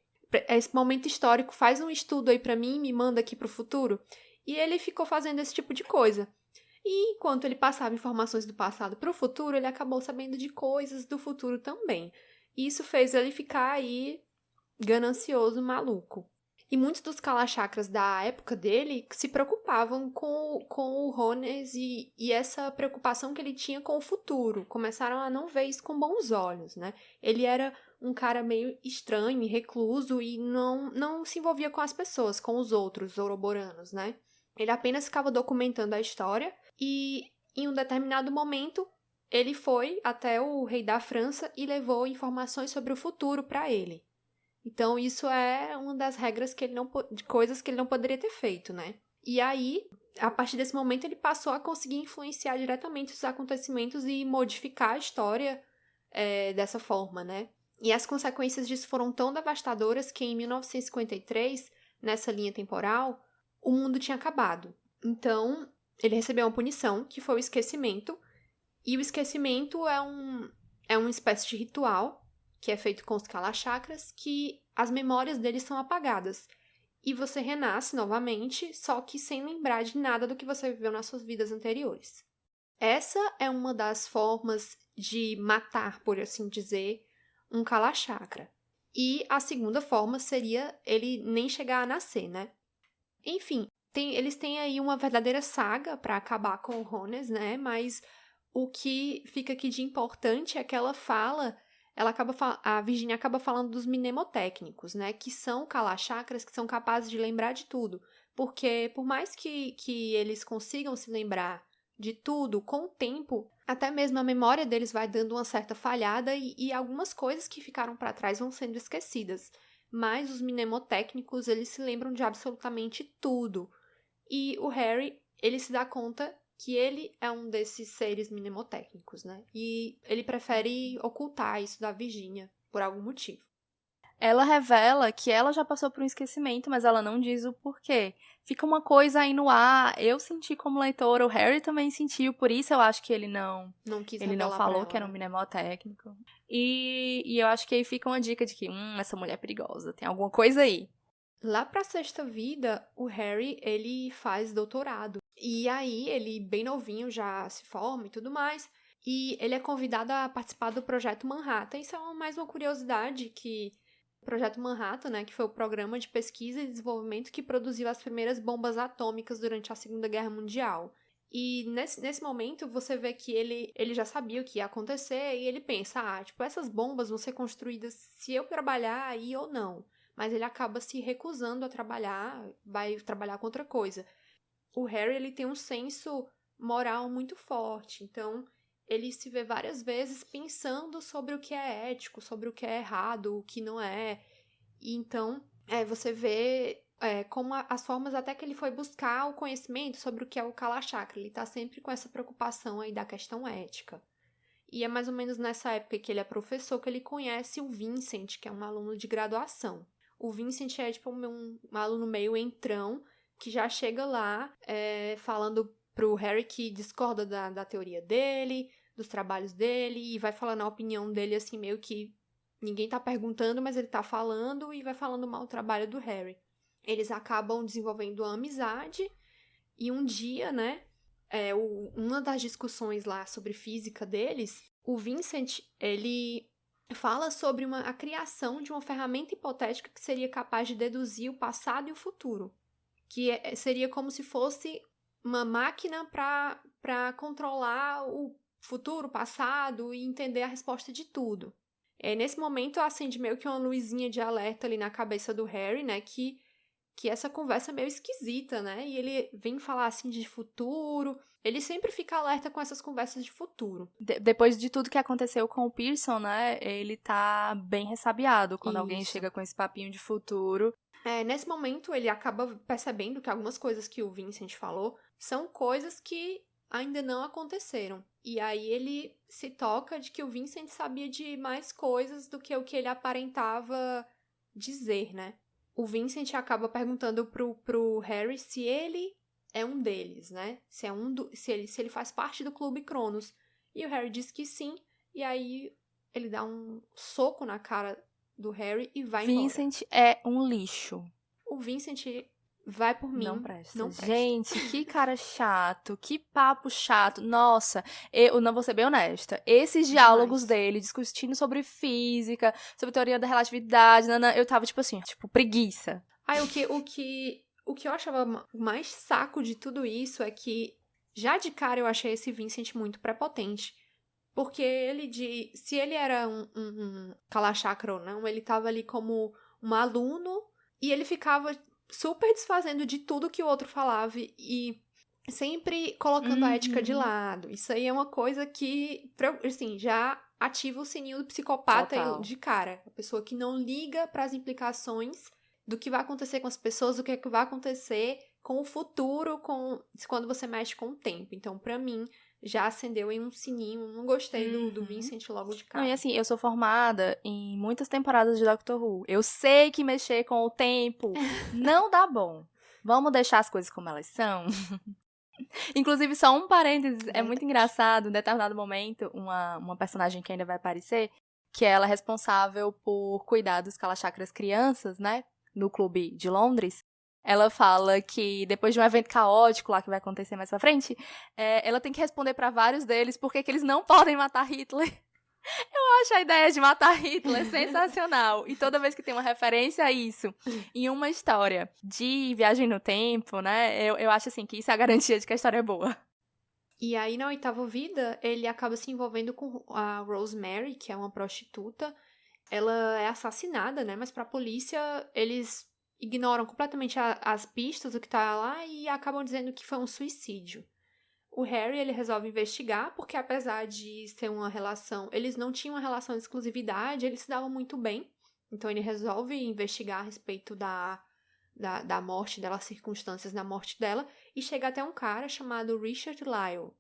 esse momento histórico, faz um estudo aí pra mim e me manda aqui pro futuro. E ele ficou fazendo esse tipo de coisa. E enquanto ele passava informações do passado pro futuro, ele acabou sabendo de coisas do futuro também. E isso fez ele ficar aí ganancioso, maluco. E muitos dos kala-chakras da época dele se preocupavam com o Hornes e essa preocupação que ele tinha com o futuro. Começaram a não ver isso com bons olhos, né? Ele era um cara meio estranho e recluso e não se envolvia com as pessoas, com os outros ouroboranos, né? Ele apenas ficava documentando a história e, em um determinado momento, ele foi até o rei da França e levou informações sobre o futuro para ele. Então, isso é uma das regras de coisas que ele não poderia ter feito, né? E aí, a partir desse momento, ele passou a conseguir influenciar diretamente os acontecimentos e modificar a história dessa forma, né? E as consequências disso foram tão devastadoras que, em 1953, nessa linha temporal, o mundo tinha acabado. Então, ele recebeu uma punição, que foi o esquecimento. E o esquecimento é uma espécie de ritual que é feito com os kala-chakras, que as memórias deles são apagadas. E você renasce novamente, só que sem lembrar de nada do que você viveu nas suas vidas anteriores. Essa é uma das formas de matar, por assim dizer, um kala-chakra. E a segunda forma seria ele nem chegar a nascer, né? Enfim, eles têm aí uma verdadeira saga para acabar com o Hornes, né? Mas o que fica aqui de importante é que ela fala... a Virginia acaba falando dos mnemotécnicos, né? Que são kala-chakras que são capazes de lembrar de tudo. Porque por mais que eles consigam se lembrar de tudo, com o tempo, até mesmo a memória deles vai dando uma certa falhada e algumas coisas que ficaram para trás vão sendo esquecidas. Mas os mnemotécnicos, eles se lembram de absolutamente tudo. E o Harry, ele se dá conta que ele é um desses seres mnemotécnicos, né? E ele prefere ocultar isso da Virginia, por algum motivo. Ela revela que ela já passou por um esquecimento, mas ela não diz o porquê. Fica uma coisa aí no ar. Eu senti como leitora, o Harry também sentiu, por isso eu acho que ele não quis ele não revelar falou pra ela, que era um né? mnemotécnico. E eu acho que aí fica uma dica de que, essa mulher é perigosa, tem alguma coisa aí. Lá pra sexta vida, o Harry, ele faz doutorado. E aí, ele, bem novinho, já se forma e tudo mais. E ele é convidado a participar do Projeto Manhattan. Isso é mais uma curiosidade que o Projeto Manhattan, né, que foi o programa de pesquisa e desenvolvimento que produziu as primeiras bombas atômicas durante a Segunda Guerra Mundial. E nesse momento, você vê que ele já sabia o que ia acontecer e ele pensa, tipo, essas bombas vão ser construídas se eu trabalhar aí ou não. Mas ele acaba se recusando a trabalhar, vai trabalhar com outra coisa. O Harry, ele tem um senso moral muito forte, então ele se vê várias vezes pensando sobre o que é ético, sobre o que é errado, o que não é. E então, você vê como as formas até que ele foi buscar o conhecimento sobre o que é o Kalachakra. Ele tá sempre com essa preocupação aí da questão ética. E é mais ou menos nessa época que ele é professor que ele conhece o Vincent, que é um aluno de graduação. O Vincent é tipo um aluno meio entrão, que já chega lá falando pro Harry que discorda da teoria dele, dos trabalhos dele, e vai falando a opinião dele assim, meio que ninguém tá perguntando, mas ele tá falando e vai falando mal o trabalho do Harry. Eles acabam desenvolvendo uma amizade, e um dia, né, uma das discussões lá sobre física deles, o Vincent, ele fala sobre a criação de uma ferramenta hipotética que seria capaz de deduzir o passado e o futuro. Que seria como se fosse uma máquina para controlar o futuro, o passado e entender a resposta de tudo. Nesse momento, acende meio que uma luzinha de alerta ali na cabeça do Harry, né? Que essa conversa é meio esquisita, né? E ele vem falar assim de futuro. Ele sempre fica alerta com essas conversas de futuro. Depois de tudo que aconteceu com o Pearson, né? Ele tá bem ressabiado quando alguém Isso. chega com esse papinho de futuro. Nesse momento, ele acaba percebendo que algumas coisas que o Vincent falou são coisas que ainda não aconteceram. E aí ele se toca de que o Vincent sabia de mais coisas do que o que ele aparentava dizer, né? O Vincent acaba perguntando pro Harry se ele é um deles, né? Se ele faz parte do Clube Cronos. E o Harry diz que sim, e aí ele dá um soco na cara do Harry e vai embora. Vincent é um lixo. O Vincent vai por mim. Não presta. Não presta. Gente, que cara chato, que papo chato. Nossa, eu não vou ser bem honesta. Esses diálogos dele, discutindo sobre física, sobre teoria da relatividade, eu tava tipo assim, preguiça. Aí o que eu achava mais saco de tudo isso é que, já de cara, eu achei esse Vincent muito prepotente. Porque se ele era um Kalachakra ou não, ele tava ali como um aluno e ele ficava super desfazendo de tudo que o outro falava e sempre colocando a ética de lado. Isso aí é uma coisa que, assim, já ativa o sininho do psicopata de cara. A pessoa que não liga para as implicações do que vai acontecer com as pessoas, do que vai acontecer com o futuro, quando você mexe com o tempo. Então, pra mim, já acendeu em um sininho. Não gostei do Vincent logo de cara. Não, e assim, eu sou formada em muitas temporadas de Doctor Who. Eu sei que mexer com o tempo não dá bom. Vamos deixar as coisas como elas são. Inclusive, só um parênteses, é muito engraçado, em determinado momento, uma personagem que ainda vai aparecer, que ela é responsável por cuidar dos Kalachakras crianças, né, no clube de Londres. Ela fala que depois de um evento caótico lá que vai acontecer mais pra frente, ela tem que responder pra vários deles porque que eles não podem matar Hitler. Eu acho a ideia de matar Hitler sensacional. E toda vez que tem uma referência a isso em uma história de viagem no tempo, né, eu acho assim que isso é a garantia de que a história é boa. E aí, na 8ª vida, ele acaba se envolvendo com a Rosemary, que é uma prostituta. Ela é assassinada, né, mas pra polícia, eles ignoram completamente as pistas, o que tá lá, e acabam dizendo que foi um suicídio. O Harry, ele resolve investigar, porque apesar de ser uma relação... Eles não tinham uma relação de exclusividade, eles se davam muito bem. Então, ele resolve investigar a respeito da morte dela, as circunstâncias da morte dela, e chega até um cara chamado Richard Lyle.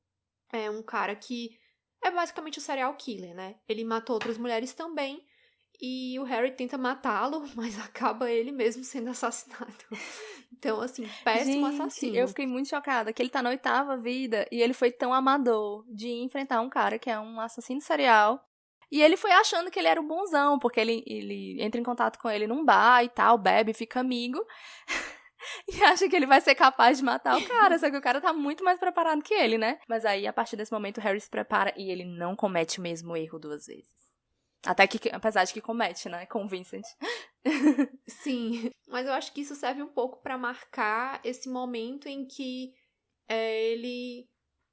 É um cara que é basicamente o serial killer, né? Ele matou outras mulheres também, e o Harry tenta matá-lo, mas acaba ele mesmo sendo assassinado. Então, assim, péssimo assassino. Eu fiquei muito chocada que ele tá na 8ª vida e ele foi tão amador de enfrentar um cara que é um assassino serial. E ele foi achando que ele era o bonzão, porque ele entra em contato com ele num bar e tal, bebe, fica amigo. E acha que ele vai ser capaz de matar o cara, só que o cara tá muito mais preparado que ele, né? Mas aí, a partir desse momento, o Harry se prepara e ele não comete o mesmo erro 2 vezes. Até que, apesar de que comete, né? Com o Vincent. Sim, mas eu acho que isso serve um pouco pra marcar esse momento em que ele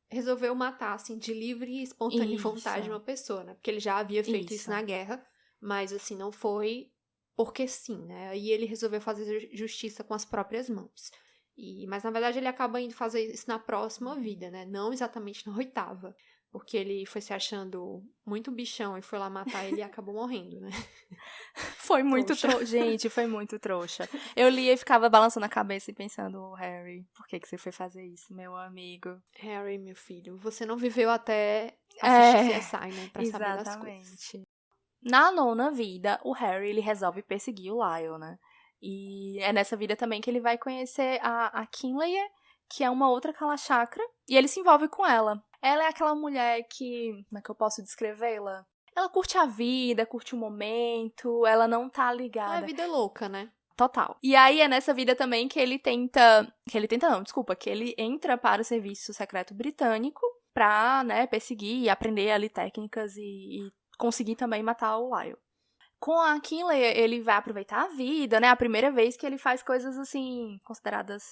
resolveu matar, assim, de livre e espontânea vontade uma pessoa, né? Porque ele já havia feito isso na guerra, mas, assim, não foi porque sim, né? Aí ele resolveu fazer justiça com as próprias mãos. Mas, na verdade, ele acaba indo fazer isso na próxima vida, né? Não exatamente na 8ª. Porque ele foi se achando muito bichão e foi lá matar ele e acabou morrendo, né? Foi muito trouxa. Gente, foi muito trouxa. Eu lia e ficava balançando a cabeça e pensando, Harry, por que você foi fazer isso, meu amigo? Harry, meu filho, você não viveu até assistir CSI, né? Pra saber das coisas. Na 9ª vida, o Harry, ele resolve perseguir o Lyle, né? E é nessa vida também que ele vai conhecer a Kinleyer, que é uma outra Kalachakra, e ele se envolve com ela. Ela é aquela mulher que... Como é que eu posso descrevê-la? Ela curte a vida, curte o momento, ela não tá ligada. É a vida louca, né? Total. E aí é nessa vida também que ele tenta... Que ele entra para o serviço secreto britânico pra, né, perseguir e aprender ali técnicas e conseguir também matar o Lyle. Com a Kinleyer, ele vai aproveitar a vida, né? A primeira vez que ele faz coisas, assim, consideradas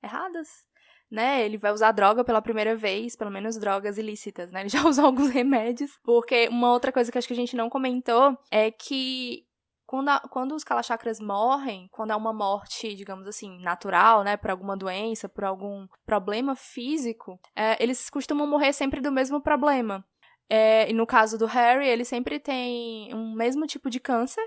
erradas, né? Ele vai usar droga pela primeira vez, pelo menos drogas ilícitas, né? Ele já usou alguns remédios. Porque uma outra coisa que acho que a gente não comentou é que quando os Kalachakras morrem, quando é uma morte, digamos assim, natural, né? Por alguma doença, por algum problema físico, eles costumam morrer sempre do mesmo problema. E no caso do Harry, ele sempre tem um mesmo tipo de câncer.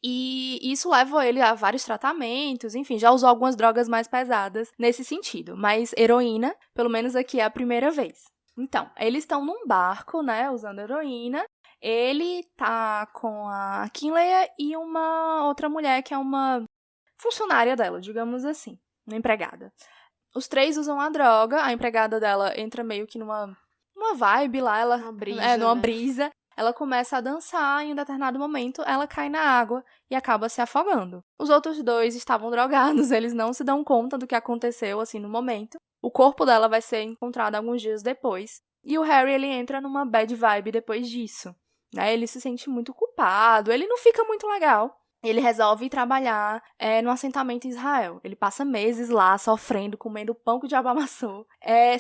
E isso leva ele a vários tratamentos, enfim, já usou algumas drogas mais pesadas nesse sentido. Mas heroína, pelo menos aqui é a primeira vez. Então, eles estão num barco, né, usando heroína. Ele tá com a Kinleyer e uma outra mulher que é uma funcionária dela, digamos assim, uma empregada. Os 3 usam a droga, a empregada dela entra meio que numa vibe lá, numa brisa. Ela começa a dançar e em um determinado momento ela cai na água e acaba se afogando. Os outros 2 estavam drogados, eles não se dão conta do que aconteceu assim no momento. O corpo dela vai ser encontrado alguns dias depois. E o Harry, ele entra numa bad vibe depois disso, né? Ele se sente muito culpado, ele não fica muito legal. Ele resolve trabalhar no assentamento em Israel. Ele passa meses lá, sofrendo, comendo pão que o diabo amassou,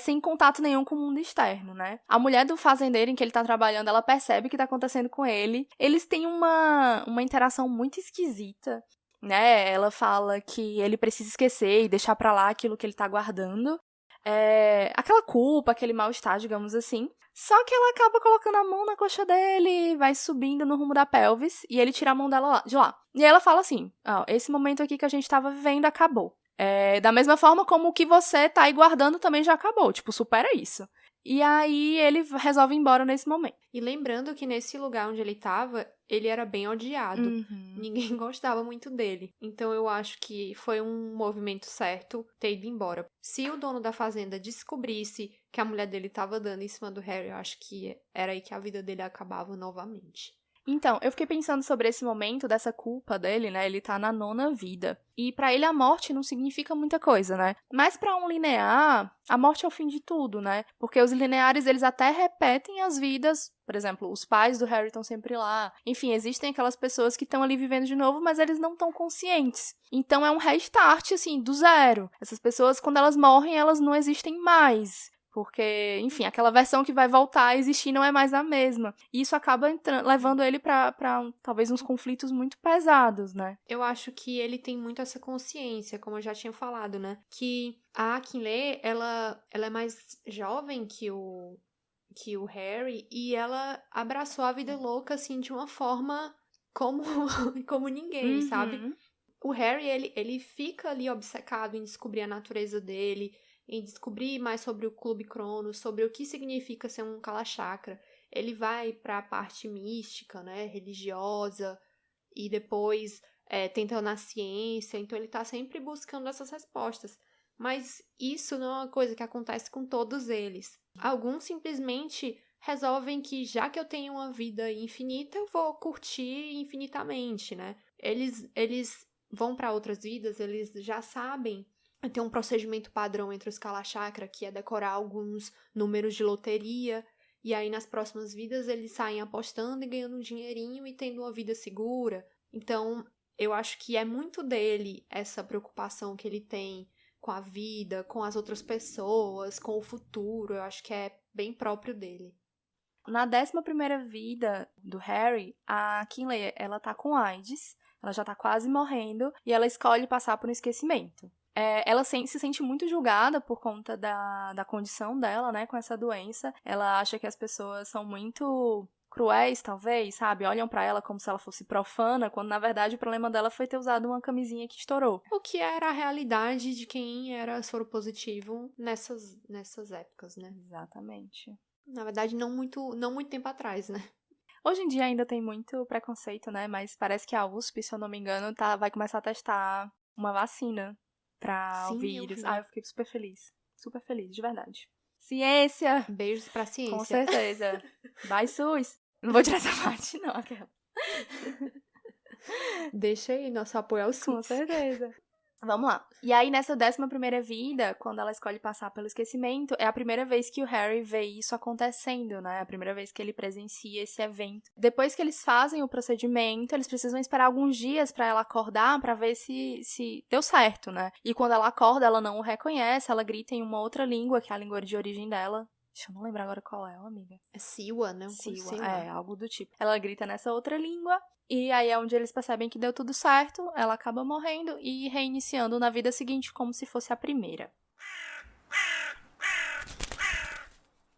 sem contato nenhum com o mundo externo, né? A mulher do fazendeiro em que ele tá trabalhando, ela percebe o que tá acontecendo com ele. Eles têm uma interação muito esquisita, né? Ela fala que ele precisa esquecer e deixar pra lá aquilo que ele tá guardando. Aquela culpa, aquele mal-estar, digamos assim. Só que ela acaba colocando a mão na coxa dele, vai subindo no rumo da pelvis, e ele tira a mão dela de lá. E aí ela fala assim, esse momento aqui que a gente tava vivendo acabou. Da mesma forma como o que você tá aí guardando também já acabou, tipo, supera isso. E aí ele resolve ir embora nesse momento. E lembrando que nesse lugar onde ele tava, ele era bem odiado. Uhum. Ninguém gostava muito dele. Então eu acho que foi um movimento certo ter ido embora. Se o dono da fazenda descobrisse que a mulher dele tava dando em cima do Harry, eu acho que era aí que a vida dele acabava novamente. Então, eu fiquei pensando sobre esse momento dessa culpa dele, né? Ele tá na 9ª vida. E pra ele a morte não significa muita coisa, né? Mas pra um linear, a morte é o fim de tudo, né? Porque os lineares, eles até repetem as vidas. Por exemplo, os pais do Harry estão sempre lá. Enfim, existem aquelas pessoas que estão ali vivendo de novo, mas eles não estão conscientes. Então é um restart, assim, do zero. Essas pessoas, quando elas morrem, elas não existem mais. Porque, enfim, aquela versão que vai voltar a existir não é mais a mesma. E isso acaba levando ele pra talvez uns conflitos muito pesados, né? Eu acho que ele tem muito essa consciência, como eu já tinha falado, né? Que a Kinleyer, ela é mais jovem que o Harry, e ela abraçou a vida louca, assim, de uma forma como ninguém, sabe? O Harry, ele fica ali obcecado em descobrir a natureza dele, em descobrir mais sobre o Clube Cronos, sobre o que significa ser um Kalachakra. Ele vai para a parte mística, né, religiosa, e depois tenta na ciência, então ele tá sempre buscando essas respostas. Mas isso não é uma coisa que acontece com todos eles. Alguns simplesmente resolvem que, já que eu tenho uma vida infinita, eu vou curtir infinitamente, né? Eles vão para outras vidas, eles já sabem. Tem um procedimento padrão entre os Kalachakra, que é decorar alguns números de loteria, e aí nas próximas vidas eles saem apostando e ganhando um dinheirinho e tendo uma vida segura. Então, eu acho que é muito dele essa preocupação que ele tem com a vida, com as outras pessoas, com o futuro. Eu acho que é bem próprio dele. Na 11ª vida do Harry, a Kinley, ela tá com AIDS, ela já tá quase morrendo, e ela escolhe passar por um esquecimento. Ela se sente muito julgada por conta da condição dela, né, com essa doença. Ela acha que as pessoas são muito cruéis, talvez, sabe? Olham pra ela como se ela fosse profana, quando na verdade o problema dela foi ter usado uma camisinha que estourou. O que era a realidade de quem era soropositivo nessas épocas, né? Exatamente. Na verdade, não muito tempo atrás, né? Hoje em dia ainda tem muito preconceito, né? Mas parece que a USP, se eu não me engano, vai começar a testar uma vacina pra o vírus. Eu fiquei super feliz. Super feliz, de verdade. Ciência! Beijos pra ciência. Com certeza. Vai, SUS! Não vou tirar essa parte, não, aquela. Deixa aí, nosso apoio ao SUS. Com certeza. Vamos lá. E aí, nessa 11ª vida, quando ela escolhe passar pelo esquecimento, é a primeira vez que o Harry vê isso acontecendo, né? É a primeira vez que ele presencia esse evento. Depois que eles fazem o procedimento, eles precisam esperar alguns dias pra ela acordar, pra ver se deu certo, né? E quando ela acorda, ela não o reconhece, ela grita em uma outra língua, que é a língua de origem dela. Deixa eu não lembrar agora qual é, amiga. É Siwa, né? Siwa, algo do tipo. Ela grita nessa outra língua, e aí é onde eles percebem que deu tudo certo, ela acaba morrendo e reiniciando na vida seguinte como se fosse a primeira.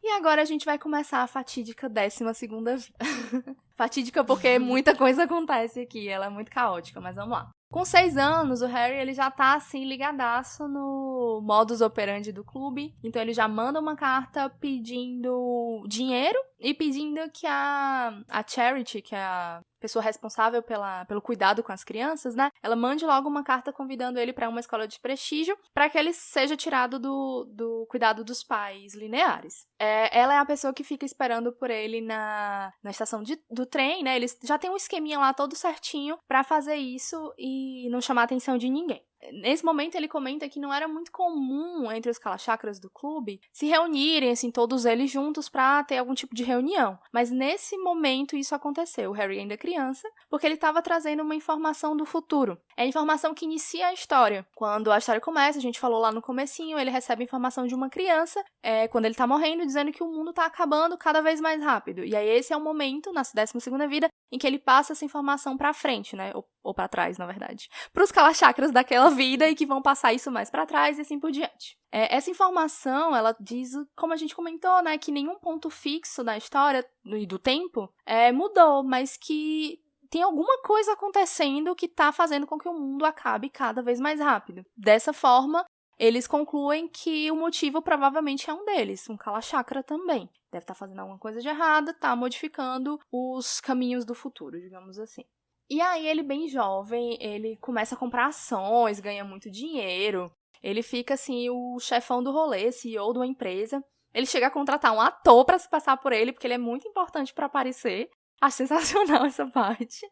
E agora a gente vai começar a fatídica 12ª vida. Fatídica porque muita coisa acontece aqui, ela é muito caótica, mas vamos lá. Com 6 anos, o Harry ele já tá assim ligadaço no modus operandi do clube. Então ele já manda uma carta pedindo dinheiro e pedindo que a Charity, que é a pessoa responsável pelo cuidado com as crianças, né? Ela mande logo uma carta convidando ele para uma escola de prestígio para que ele seja tirado do cuidado dos pais lineares. Ela é a pessoa que fica esperando por ele na estação do trem, né? Eles já tem um esqueminha lá todo certinho para fazer isso e não chamar a atenção de ninguém. Nesse momento, ele comenta que não era muito comum entre os Kalachakras do clube se reunirem, assim, todos eles juntos pra ter algum tipo de reunião. Mas nesse momento isso aconteceu. O Harry ainda é criança, porque ele estava trazendo uma informação do futuro. É a informação que inicia a história. Quando a história começa, a gente falou lá no comecinho, ele recebe a informação de uma criança, quando ele tá morrendo, dizendo que o mundo tá acabando cada vez mais rápido. E aí esse é o momento, na 12ª vida, em que ele passa essa informação pra frente, né? Ou pra trás, na verdade. Pros Kalachakras daquela vida e que vão passar isso mais pra trás e assim por diante. Essa informação, ela diz, como a gente comentou, né? Que nenhum ponto fixo da história e do tempo mudou, mas que tem alguma coisa acontecendo que tá fazendo com que o mundo acabe cada vez mais rápido. Dessa forma, eles concluem que o motivo provavelmente é um deles, um Kalachakra também. Deve estar fazendo alguma coisa de errada, tá modificando os caminhos do futuro, digamos assim. E aí ele, bem jovem, ele começa a comprar ações, ganha muito dinheiro. Ele fica, assim, o chefão do rolê, CEO de uma empresa. Ele chega a contratar um ator pra se passar por ele, porque ele é muito importante pra aparecer. Acho sensacional essa parte.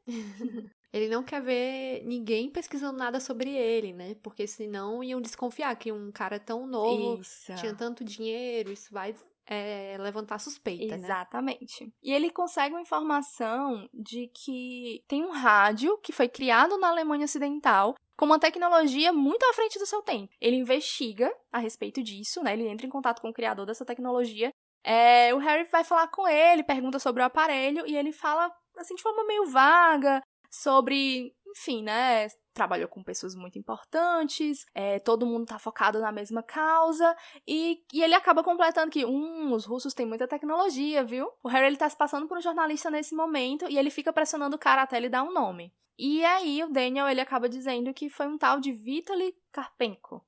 Ele não quer ver ninguém pesquisando nada sobre ele, né? Porque senão iam desconfiar que um cara tão novo tinha tanto dinheiro, isso vai levantar suspeita, né? Exatamente. E ele consegue uma informação de que tem um rádio que foi criado na Alemanha Ocidental com uma tecnologia muito à frente do seu tempo. Ele investiga a respeito disso, né? Ele entra em contato com o criador dessa tecnologia. O Harry vai falar com ele, pergunta sobre o aparelho, e ele fala, assim, de forma meio vaga, sobre, enfim, né, trabalhou com pessoas muito importantes, todo mundo tá focado na mesma causa, e ele acaba completando que, os russos têm muita tecnologia, viu? O Harry, ele tá se passando por um jornalista nesse momento, e ele fica pressionando o cara até ele dar um nome. E aí, o Daniel, ele acaba dizendo que foi um tal de Vitaly Karpenko.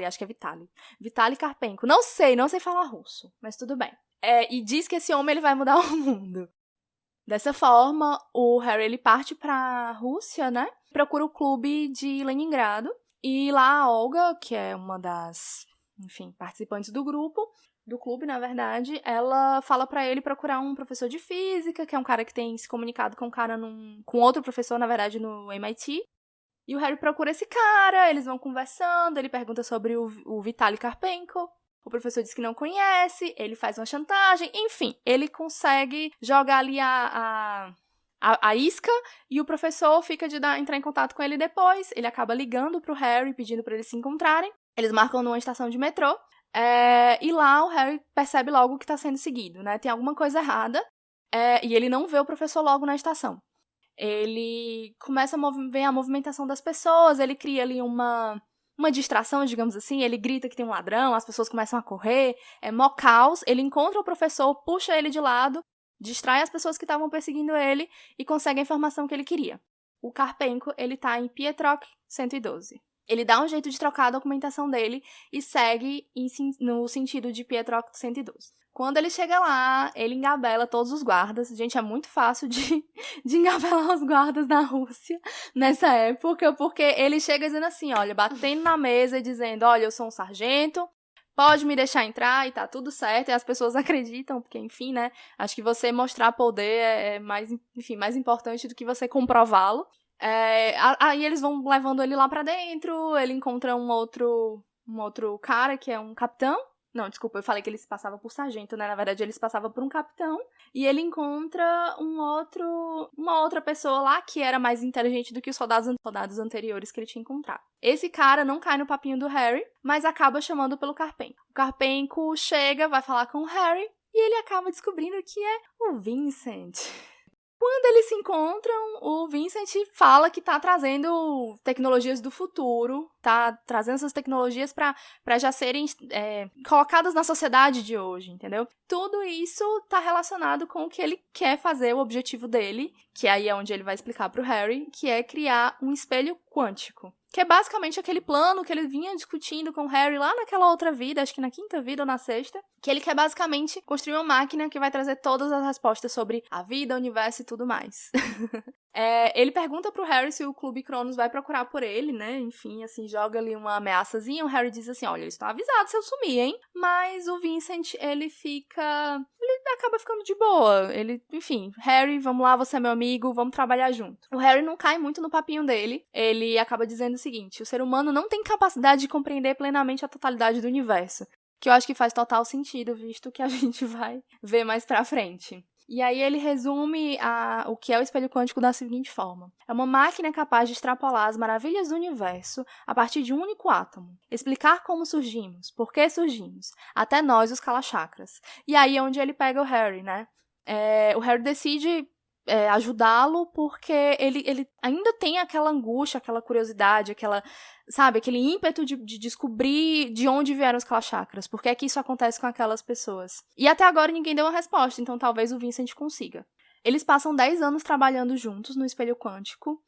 Acho que é Vitaly. Vitaly Karpenko. Não sei falar russo, mas tudo bem. E diz que esse homem, ele vai mudar o mundo. Dessa forma, o Harry, ele parte pra Rússia, né? Procura o clube de Leningrado. E lá a Olga, que é uma das, enfim, participantes do grupo, do clube, na verdade, ela fala pra ele procurar um professor de física, que é um cara que tem se comunicado com um cara com outro professor, na verdade, no MIT. E o Harry procura esse cara, eles vão conversando, ele pergunta sobre o Vitaly Karpenko. O professor diz que não conhece, ele faz uma chantagem, enfim, ele consegue jogar ali a isca e o professor fica de entrar em contato com ele depois. Ele acaba ligando pro Harry, pedindo pra eles se encontrarem. Eles marcam numa estação de metrô. E lá o Harry percebe logo que tá sendo seguido, né? Tem alguma coisa errada. E ele não vê o professor logo na estação. Ele começa a ver a movimentação das pessoas, ele cria ali uma distração, digamos assim, ele grita que tem um ladrão, as pessoas começam a correr, é mó caos, ele encontra o professor, puxa ele de lado, distrai as pessoas que estavam perseguindo ele e consegue a informação que ele queria. O Karpenko, ele tá em Pietrock 112. Ele dá um jeito de trocar a documentação dele e segue no sentido de Pietrock 112. Quando ele chega lá, ele engabela todos os guardas. Gente, é muito fácil de engabelar os guardas na Rússia nessa época, porque ele chega dizendo assim, olha, batendo na mesa e dizendo, olha, eu sou um sargento, pode me deixar entrar e tá tudo certo. E as pessoas acreditam, porque, enfim, né, acho que você mostrar poder é mais importante do que você comprová-lo. Aí eles vão levando ele lá pra dentro, ele encontra um outro cara que é um capitão. Não, desculpa, eu falei que ele se passava por sargento, né? Na verdade, ele se passava por um capitão. E ele encontra uma outra pessoa lá que era mais inteligente do que os soldados anteriores que ele tinha encontrado. Esse cara não cai no papinho do Harry, mas acaba chamando pelo Karpenko. O Karpenko chega, vai falar com o Harry, e ele acaba descobrindo que é o Vincent. Quando eles se encontram, o Vincent fala que tá trazendo tecnologias do futuro, tá trazendo essas tecnologias pra já serem colocadas na sociedade de hoje, entendeu? Tudo isso tá relacionado com o que ele quer fazer, o objetivo dele, que aí é onde ele vai explicar pro Harry, que é criar um espelho quântico. Que é basicamente aquele plano que ele vinha discutindo com o Harry lá naquela outra vida, acho que na 5ª vida ou na 6ª, que ele quer basicamente construir uma máquina que vai trazer todas as respostas sobre a vida, o universo e tudo mais. Ele pergunta pro Harry se o Clube Cronos vai procurar por ele, né? Enfim, assim, joga ali uma ameaçazinha. O Harry diz assim, olha, eles estão avisados se eu sumir, hein? Mas o Vincent, ele acaba ficando de boa. Enfim, Harry, vamos lá, você é meu amigo, vamos trabalhar junto. O Harry não cai muito no papinho dele. Ele acaba dizendo o seguinte, o ser humano não tem capacidade de compreender plenamente a totalidade do universo. Que eu acho que faz total sentido, visto que a gente vai ver mais pra frente. E aí ele resume o que é o espelho quântico da seguinte forma. É uma máquina capaz de extrapolar as maravilhas do universo a partir de um único átomo. Explicar como surgimos, por que surgimos, até nós, os Kalachakras. E aí é onde ele pega o Harry, né? O Harry decide ajudá-lo porque ele ainda tem aquela angústia, aquela curiosidade, aquele ímpeto de descobrir de onde vieram os Kalachakras, por que é que isso acontece com aquelas pessoas. E até agora ninguém deu uma resposta, então talvez o Vincent consiga. Eles passam 10 anos trabalhando juntos no espelho quântico.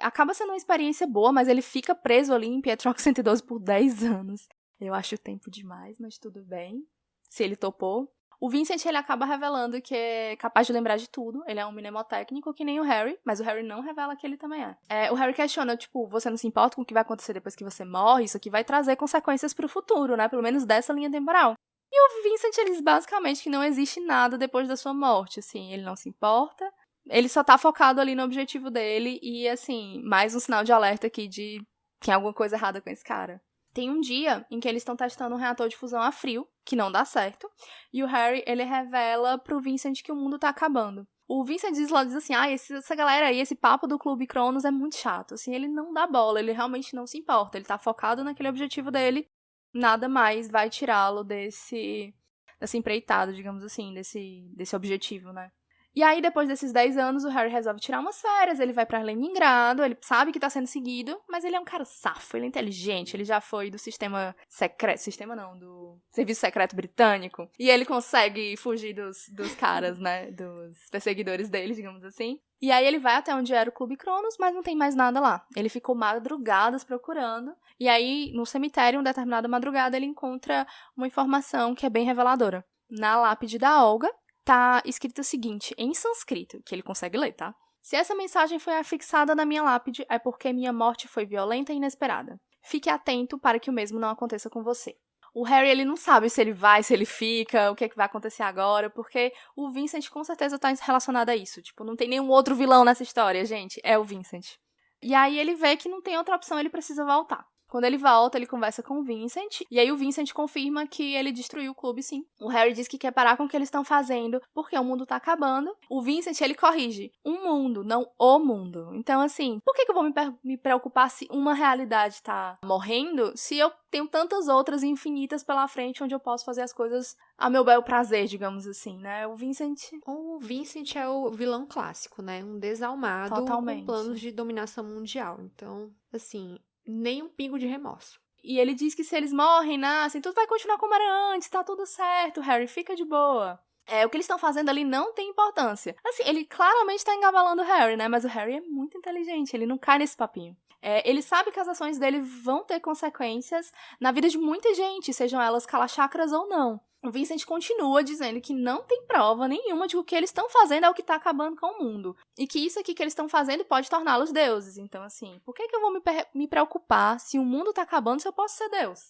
Acaba sendo uma experiência boa, mas ele fica preso ali em Pietrock 112 por 10 anos. Eu acho tempo demais, mas tudo bem, se ele topou. O Vincent, ele acaba revelando que é capaz de lembrar de tudo. Ele é um mnemotécnico que nem o Harry, mas o Harry não revela que ele também é. O Harry questiona, tipo, você não se importa com o que vai acontecer depois que você morre? Isso aqui vai trazer consequências pro futuro, né? Pelo menos dessa linha temporal. E o Vincent, ele diz basicamente que não existe nada depois da sua morte, assim. Ele não se importa. Ele só tá focado ali no objetivo dele e, assim, mais um sinal de alerta aqui de tem alguma coisa errada com esse cara. Tem um dia em que eles estão testando um reator de fusão a frio, que não dá certo, e o Harry, ele revela pro Vincent que o mundo tá acabando. O Vincent diz assim, essa galera aí, esse papo do Clube Cronos é muito chato, assim, ele não dá bola, ele realmente não se importa, ele tá focado naquele objetivo dele, nada mais vai tirá-lo dessa empreitada, digamos assim, desse objetivo, né? E aí, depois desses 10 anos, o Harry resolve tirar umas férias, ele vai pra Leningrado, ele sabe que tá sendo seguido, mas ele é um cara safo, ele é inteligente, ele já foi do do Serviço Secreto Britânico, e ele consegue fugir dos caras, né, dos perseguidores dele, digamos assim. E aí ele vai até onde era o Clube Cronos, mas não tem mais nada lá. Ele ficou madrugadas procurando, e aí, no cemitério, uma determinada madrugada, ele encontra uma informação que é bem reveladora. Na lápide da Olga, tá escrito o seguinte, em sânscrito, que ele consegue ler, tá? Se essa mensagem foi afixada na minha lápide, é porque minha morte foi violenta e inesperada. Fique atento para que o mesmo não aconteça com você. O Harry, ele não sabe se ele vai, se ele fica, o que é que vai acontecer agora, porque o Vincent com certeza tá relacionado a isso. Tipo, não tem nenhum outro vilão nessa história, gente. É o Vincent. E aí ele vê que não tem outra opção, ele precisa voltar. Quando ele volta, ele conversa com o Vincent, e aí o Vincent confirma que ele destruiu o clube, sim. O Harry diz que quer parar com o que eles estão fazendo, porque o mundo tá acabando. O Vincent, ele corrige. Um mundo, não o mundo. Então, assim, por que eu vou me preocupar se uma realidade tá morrendo, se eu tenho tantas outras infinitas pela frente, onde eu posso fazer as coisas a meu bel prazer, digamos assim, né? O Vincent é o vilão clássico, né? Um desalmado totalmente. com planos de dominação mundial. Então, assim, nem um pingo de remorso. E ele diz que se eles morrem, nascem, tudo vai continuar como era antes, tá tudo certo, Harry, fica de boa. O que eles estão fazendo ali não tem importância. Assim, ele claramente tá engabalando o Harry, né? Mas o Harry é muito inteligente, ele não cai nesse papinho. Ele sabe que as ações dele vão ter consequências na vida de muita gente, sejam elas calachacras ou não. O Vincent continua dizendo que não tem prova nenhuma de que o que eles estão fazendo é o que tá acabando com o mundo. E que isso aqui que eles estão fazendo pode torná-los deuses. Então, assim, por que eu vou me preocupar se o mundo tá acabando se eu posso ser Deus?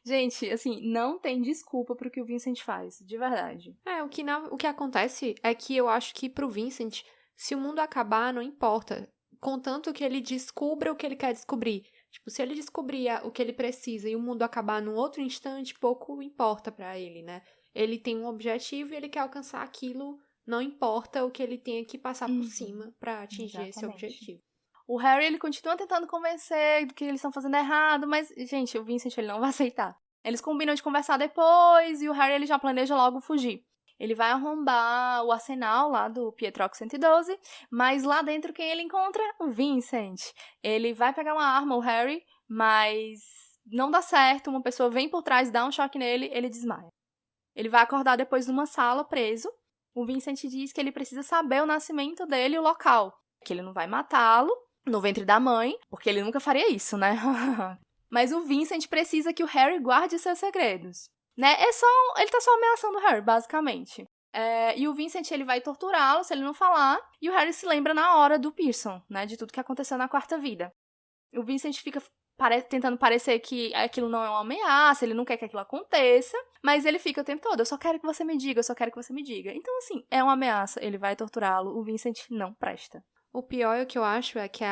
Gente, assim, não tem desculpa pro que o Vincent faz, de verdade. O que acontece é que eu acho que pro Vincent, se o mundo acabar, não importa. Contanto que ele descubra o que ele quer descobrir. Tipo, se ele descobrir o que ele precisa e o mundo acabar num outro instante, pouco importa pra ele, né? Ele tem um objetivo e ele quer alcançar aquilo, não importa o que ele tenha que passar por cima pra atingir esse objetivo. O Harry, ele continua tentando convencer do que eles estão fazendo errado, mas, gente, o Vincent, ele não vai aceitar. Eles combinam de conversar depois e o Harry, ele já planeja logo fugir. Ele vai arrombar o arsenal lá do Pietrox 112, mas lá dentro quem ele encontra? O Vincent. Ele vai pegar uma arma, o Harry, mas não dá certo, uma pessoa vem por trás, dá um choque nele, ele desmaia. Ele vai acordar depois numa sala, preso. O Vincent diz que ele precisa saber o nascimento dele e o local. Que ele não vai matá-lo no ventre da mãe, porque ele nunca faria isso, né? Mas o Vincent precisa que o Harry guarde seus segredos. Né? Ele tá só ameaçando o Harry, basicamente. E o Vincent, ele vai torturá-lo se ele não falar, e o Harry se lembra na hora do Pearson, né? De tudo que aconteceu na quarta vida. O Vincent fica tentando parecer que aquilo não é uma ameaça, ele não quer que aquilo aconteça, mas ele fica o tempo todo, eu só quero que você me diga, eu só quero que você me diga. Então, assim, é uma ameaça, ele vai torturá-lo, o Vincent não presta. O pior é que eu acho é que é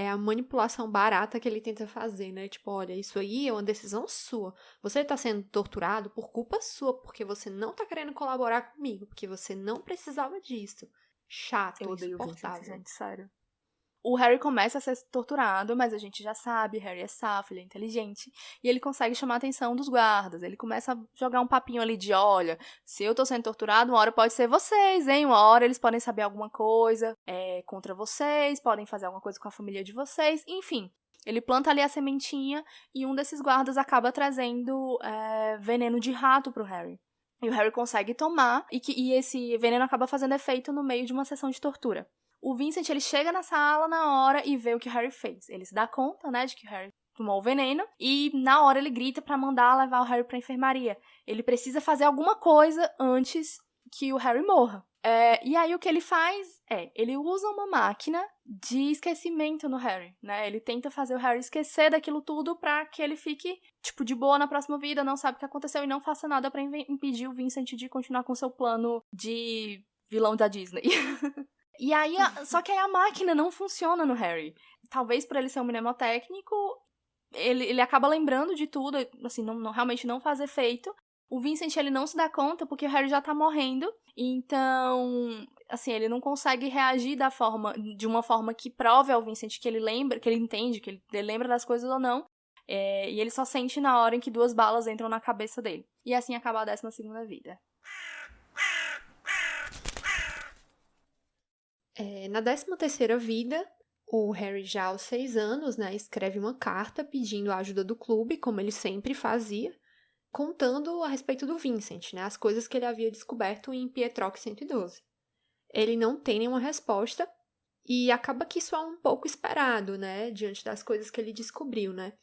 a manipulação barata que ele tenta fazer, né? Tipo, olha, isso aí é uma decisão sua. Você tá sendo torturado por culpa sua, porque você não tá querendo colaborar comigo, porque você não precisava disso. Chato, eu odeio insuportável. Vincent, gente, sério. O Harry começa a ser torturado, mas a gente já sabe, Harry é safo, ele é inteligente, e ele consegue chamar a atenção dos guardas. Ele começa a jogar um papinho ali de, olha, se eu tô sendo torturado, uma hora pode ser vocês, hein? Uma hora eles podem saber alguma coisa contra vocês, podem fazer alguma coisa com a família de vocês, enfim. Ele planta ali a sementinha e um desses guardas acaba trazendo veneno de rato pro Harry. E o Harry consegue tomar, e esse veneno acaba fazendo efeito no meio de uma sessão de tortura. O Vincent, ele chega na sala na hora e vê o que o Harry fez. Ele se dá conta, né, de que o Harry tomou o veneno. E na hora ele grita pra mandar levar o Harry pra enfermaria. Ele precisa fazer alguma coisa antes que o Harry morra. E aí o que ele faz ele usa uma máquina de esquecimento no Harry, né? Ele tenta fazer o Harry esquecer daquilo tudo pra que ele fique, tipo, de boa na próxima vida, não sabe o que aconteceu e não faça nada pra impedir o Vincent de continuar com seu plano de vilão da Disney. E aí, só que aí a máquina não funciona no Harry. Talvez por ele ser um mnemotécnico, ele acaba lembrando de tudo, assim, realmente não faz efeito. O Vincent, ele não se dá conta porque o Harry já tá morrendo, então, assim, ele não consegue reagir de uma forma que prove ao Vincent que ele lembra, que ele entende, que ele lembra das coisas ou não. E ele só sente na hora em que 2 balas entram na cabeça dele. E assim acaba a 12ª vida. Na 13ª vida, o Harry já aos 6 anos, né, escreve uma carta pedindo a ajuda do clube, como ele sempre fazia, contando a respeito do Vincent, né, as coisas que ele havia descoberto em Pietrox 112. Ele não tem nenhuma resposta e acaba que isso é um pouco esperado, né, diante das coisas que ele descobriu, né.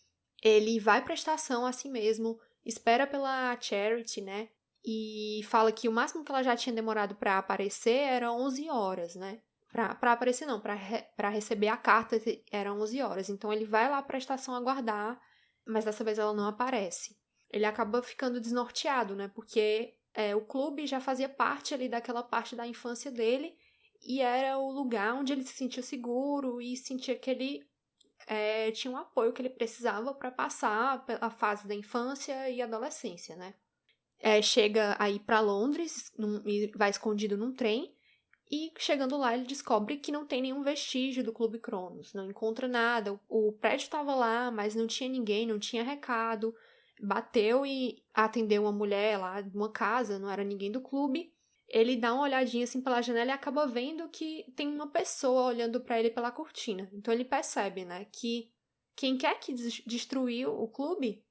Ele vai para a estação assim mesmo, espera pela Charity, né, e fala que o máximo que ela já tinha demorado para aparecer era 11 horas, né. Pra aparecer não, pra receber a carta eram 11 horas. Então ele vai lá pra estação aguardar, mas dessa vez ela não aparece. ele acaba ficando desnorteado, né? Porque o clube já fazia parte ali daquela parte da infância dele e era o lugar onde ele se sentia seguro e sentia que ele tinha um apoio que ele precisava para passar a fase da infância e adolescência, né? Chega aí para Londres e vai escondido num trem. E chegando lá, ele descobre que não tem nenhum vestígio do Clube Cronos. Não encontra nada. O prédio estava lá, mas não tinha ninguém, não tinha recado. Bateu e atendeu uma mulher lá de uma casa, não era ninguém do clube. Ele dá uma olhadinha assim pela janela e acaba vendo que tem uma pessoa olhando para ele pela cortina. Então ele percebe, né, que quem quer que destruiu o clube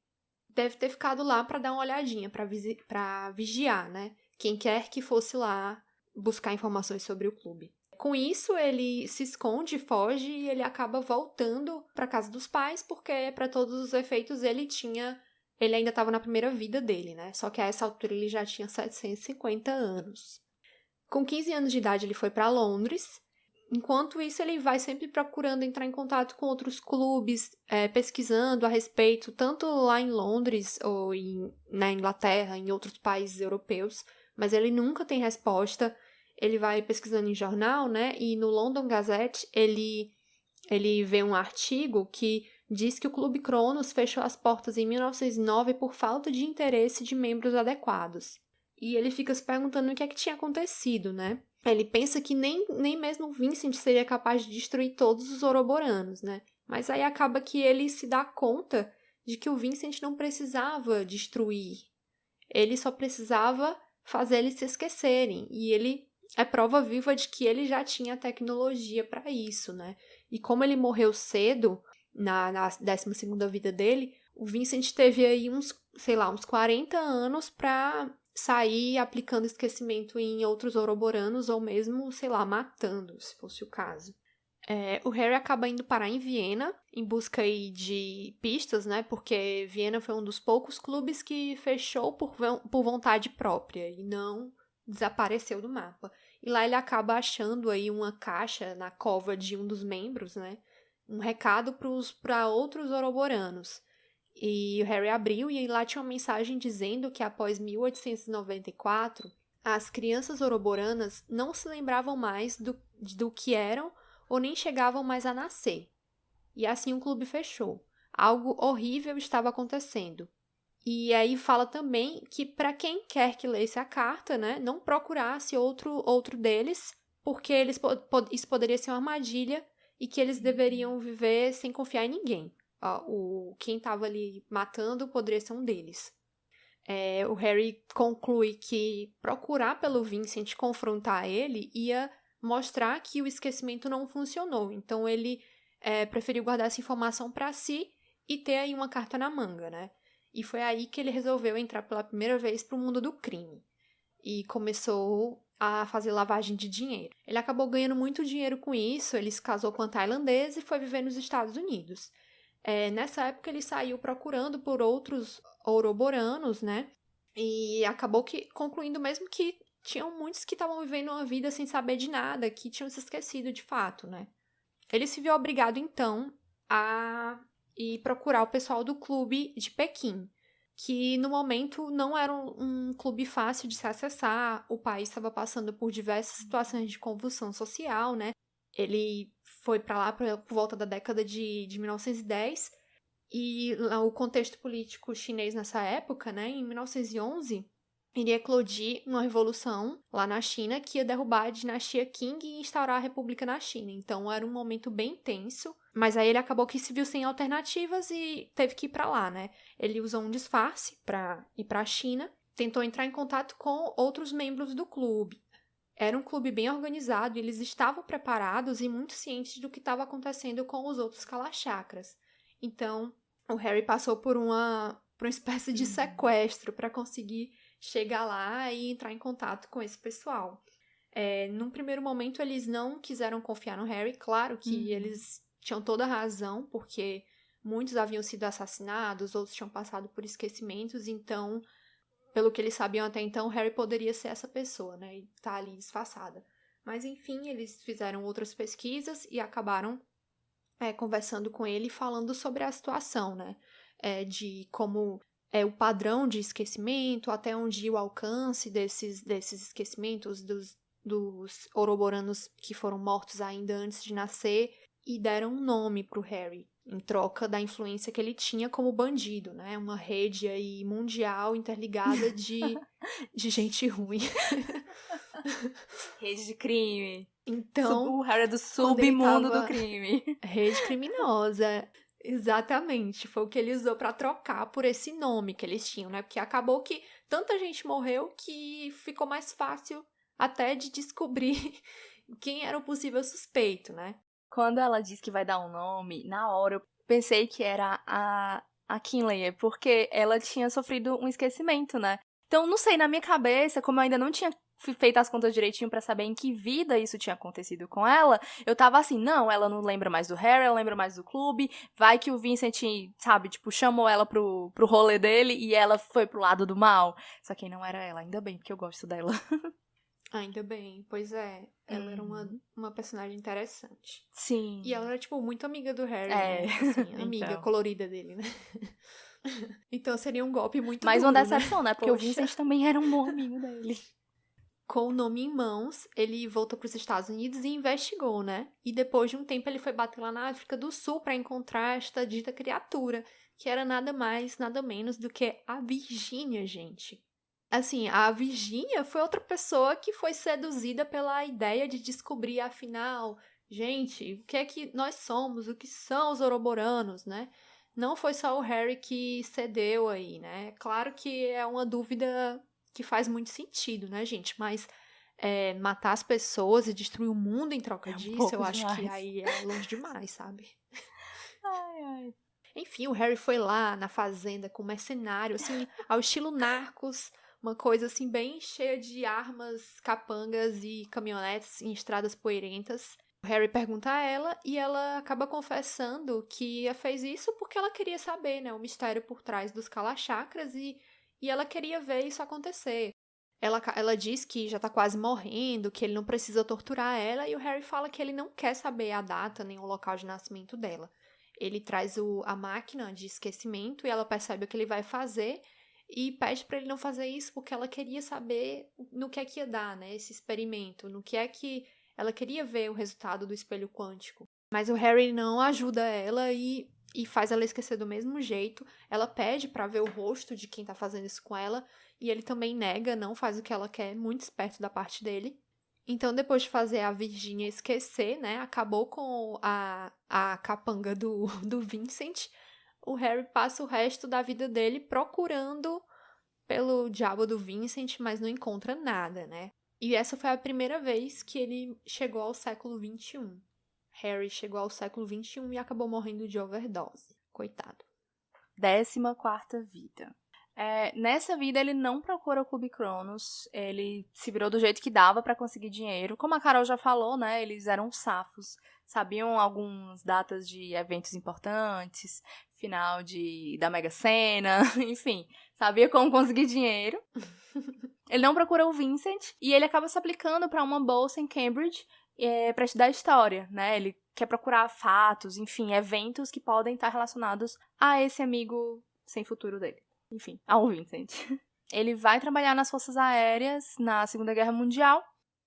deve ter ficado lá para dar uma olhadinha, para vigiar, né? Quem quer que fosse lá buscar informações sobre o clube. Com isso, ele se esconde, foge e ele acaba voltando para casa dos pais, porque para todos os efeitos ele ainda estava na primeira vida dele, né? Só que a essa altura ele já tinha 750 anos. Com 15 anos de idade ele foi para Londres. Enquanto isso, ele vai sempre procurando entrar em contato com outros clubes, pesquisando a respeito, tanto lá em Londres ou na Inglaterra, em outros países europeus, mas ele nunca tem resposta. Ele vai pesquisando em jornal, né? E no London Gazette ele vê um artigo que diz que o Clube Cronos fechou as portas em 1909 por falta de interesse de membros adequados. E ele fica se perguntando o que é que tinha acontecido, né? Ele pensa que nem mesmo o Vincent seria capaz de destruir todos os Ouroboranos, né? Mas aí acaba que ele se dá conta de que o Vincent não precisava destruir. Ele só precisava fazer eles se esquecerem. E ele é prova viva de que ele já tinha tecnologia para isso, né? E como ele morreu cedo, na 12ª vida dele, o Vincent teve aí uns 40 anos para sair aplicando esquecimento em outros Ouroboranos ou mesmo, matando, se fosse o caso. O Harry acaba indo parar em Viena, em busca aí de pistas, né? Porque Viena foi um dos poucos clubes que fechou por vontade própria e não desapareceu do mapa. E lá ele acaba achando aí uma caixa na cova de um dos membros, né? Um recado para outros Ouroboranos. E o Harry abriu e lá tinha uma mensagem dizendo que após 1894, as crianças ouroboranas não se lembravam mais do que eram ou nem chegavam mais a nascer. E assim o clube fechou. Algo horrível estava acontecendo. E aí fala também que para quem quer que lesse a carta, né, não procurasse outro deles, porque isso poderia ser uma armadilha e que eles deveriam viver sem confiar em ninguém. Quem estava ali matando poderia ser um deles. O Harry conclui que procurar pelo Vincent, confrontar ele, ia mostrar que o esquecimento não funcionou. Então ele preferiu guardar essa informação para si e ter aí uma carta na manga, né? E foi aí que ele resolveu entrar pela primeira vez para o mundo do crime. E começou a fazer lavagem de dinheiro. Ele acabou ganhando muito dinheiro com isso, ele se casou com uma tailandesa e foi viver nos Estados Unidos. Nessa época ele saiu procurando por outros ouroboranos, né? E acabou concluindo mesmo que tinham muitos que estavam vivendo uma vida sem saber de nada, que tinham se esquecido de fato, né? Ele se viu obrigado, então, a ir procurar o pessoal do clube de Pequim, que no momento não era um clube fácil de se acessar, o país estava passando por diversas situações de convulsão social, né? Ele foi para lá por volta da década de 1910, e o contexto político chinês nessa época, né, em 1911, iria eclodir uma revolução lá na China que ia derrubar a dinastia Qing e instaurar a república na China. Então era um momento bem tenso, mas aí ele acabou que se viu sem alternativas e teve que ir para lá, né? Ele usou um disfarce para ir para a China, tentou entrar em contato com outros membros do clube. Era um clube bem organizado e eles estavam preparados e muito cientes do que estava acontecendo com os outros Kalachakras. Então, o Harry passou por uma espécie de sequestro para conseguir chegar lá e entrar em contato com esse pessoal. Num primeiro momento, eles não quiseram confiar no Harry. Claro que eles tinham toda a razão, porque muitos haviam sido assassinados, outros tinham passado por esquecimentos, então, pelo que eles sabiam até então, Harry poderia ser essa pessoa, né, e tá ali disfarçada. Mas, enfim, eles fizeram outras pesquisas e acabaram conversando com ele, falando sobre a situação, né, de como o padrão de esquecimento, até onde o alcance desses esquecimentos dos Ouroboranos que foram mortos ainda antes de nascer, e deram um nome pro Harry, em troca da influência que ele tinha como bandido, né? Uma rede aí mundial interligada de gente ruim. Rede de crime. Então, O Harry é do submundo do crime. Rede criminosa. Exatamente. Foi o que ele usou pra trocar por esse nome que eles tinham, né? Porque acabou que tanta gente morreu que ficou mais fácil até de descobrir quem era o possível suspeito, né? Quando ela diz que vai dar um nome, na hora eu pensei que era a Kinley, porque ela tinha sofrido um esquecimento, né? Então, não sei, na minha cabeça, como eu ainda não tinha feito as contas direitinho pra saber em que vida isso tinha acontecido com ela, eu tava assim, não, ela não lembra mais do Harry, ela lembra mais do clube, vai que o Vincent, sabe, tipo, chamou ela pro rolê dele e ela foi pro lado do mal. Só que não era ela, ainda bem, porque eu gosto dela. Ainda bem, pois é. Ela era uma personagem interessante. Sim. E ela era, tipo, muito amiga do Harry, É. né? Assim, amiga Então. colorida dele, né? Então seria um golpe muito Mais duro, uma decepção, né? Porque Poxa. o Vincent também era um bom amigo dele. Com o nome em mãos, ele voltou para os Estados Unidos e investigou, né? E depois de um tempo ele foi bater lá na África do Sul para encontrar esta dita criatura, que era nada mais, nada menos do que a Virgínia, gente. Assim, a Virgínia foi outra pessoa que foi seduzida pela ideia de descobrir, afinal, gente, o que é que nós somos, o que são os Ouroboranos, né? Não foi só o Harry que cedeu aí, né? Claro que é uma dúvida que faz muito sentido, né, gente? Mas matar as pessoas e destruir o mundo em troca disso, eu acho que aí é longe demais, sabe? Ai, ai. Enfim, o Harry foi lá na fazenda com mercenário, assim, ao estilo Narcos, uma coisa assim bem cheia de armas, capangas e caminhonetes em estradas poeirentas. O Harry pergunta a ela e ela acaba confessando que fez isso porque ela queria saber, né, o mistério por trás dos Kalachakras e ela queria ver isso acontecer. Ela diz que já tá quase morrendo, que ele não precisa torturar ela, e o Harry fala que ele não quer saber a data nem o local de nascimento dela. Ele traz a máquina de esquecimento e ela percebe o que ele vai fazer e pede para ele não fazer isso porque ela queria saber no que é que ia dar, né, esse experimento, no que é que ela queria ver o resultado do espelho quântico. Mas o Harry não ajuda ela e faz ela esquecer do mesmo jeito. Ela pede para ver o rosto de quem tá fazendo isso com ela e ele também nega, não faz o que ela quer, muito esperto da parte dele. Então, depois de fazer a Virginia esquecer, né, acabou com a capanga do Vincent, o Harry passa o resto da vida dele procurando pelo diabo do Vincent, mas não encontra nada, né? E essa foi a primeira vez que ele chegou ao século XXI. Harry chegou ao século XXI e acabou morrendo de overdose. Coitado. 14ª vida. Nessa vida, ele não procura o Clube Cronos. Ele se virou do jeito que dava pra conseguir dinheiro. Como a Carol já falou, né? Eles eram safos. Sabiam algumas datas de eventos importantes, final da Mega Sena, enfim. Sabia como conseguir dinheiro. Ele não procura o Vincent e ele acaba se aplicando pra uma bolsa em Cambridge pra estudar história, né? Ele quer procurar fatos, enfim, eventos que podem estar relacionados a esse amigo sem futuro dele. Enfim, ao Vincent. Ele vai trabalhar nas forças aéreas na Segunda Guerra Mundial.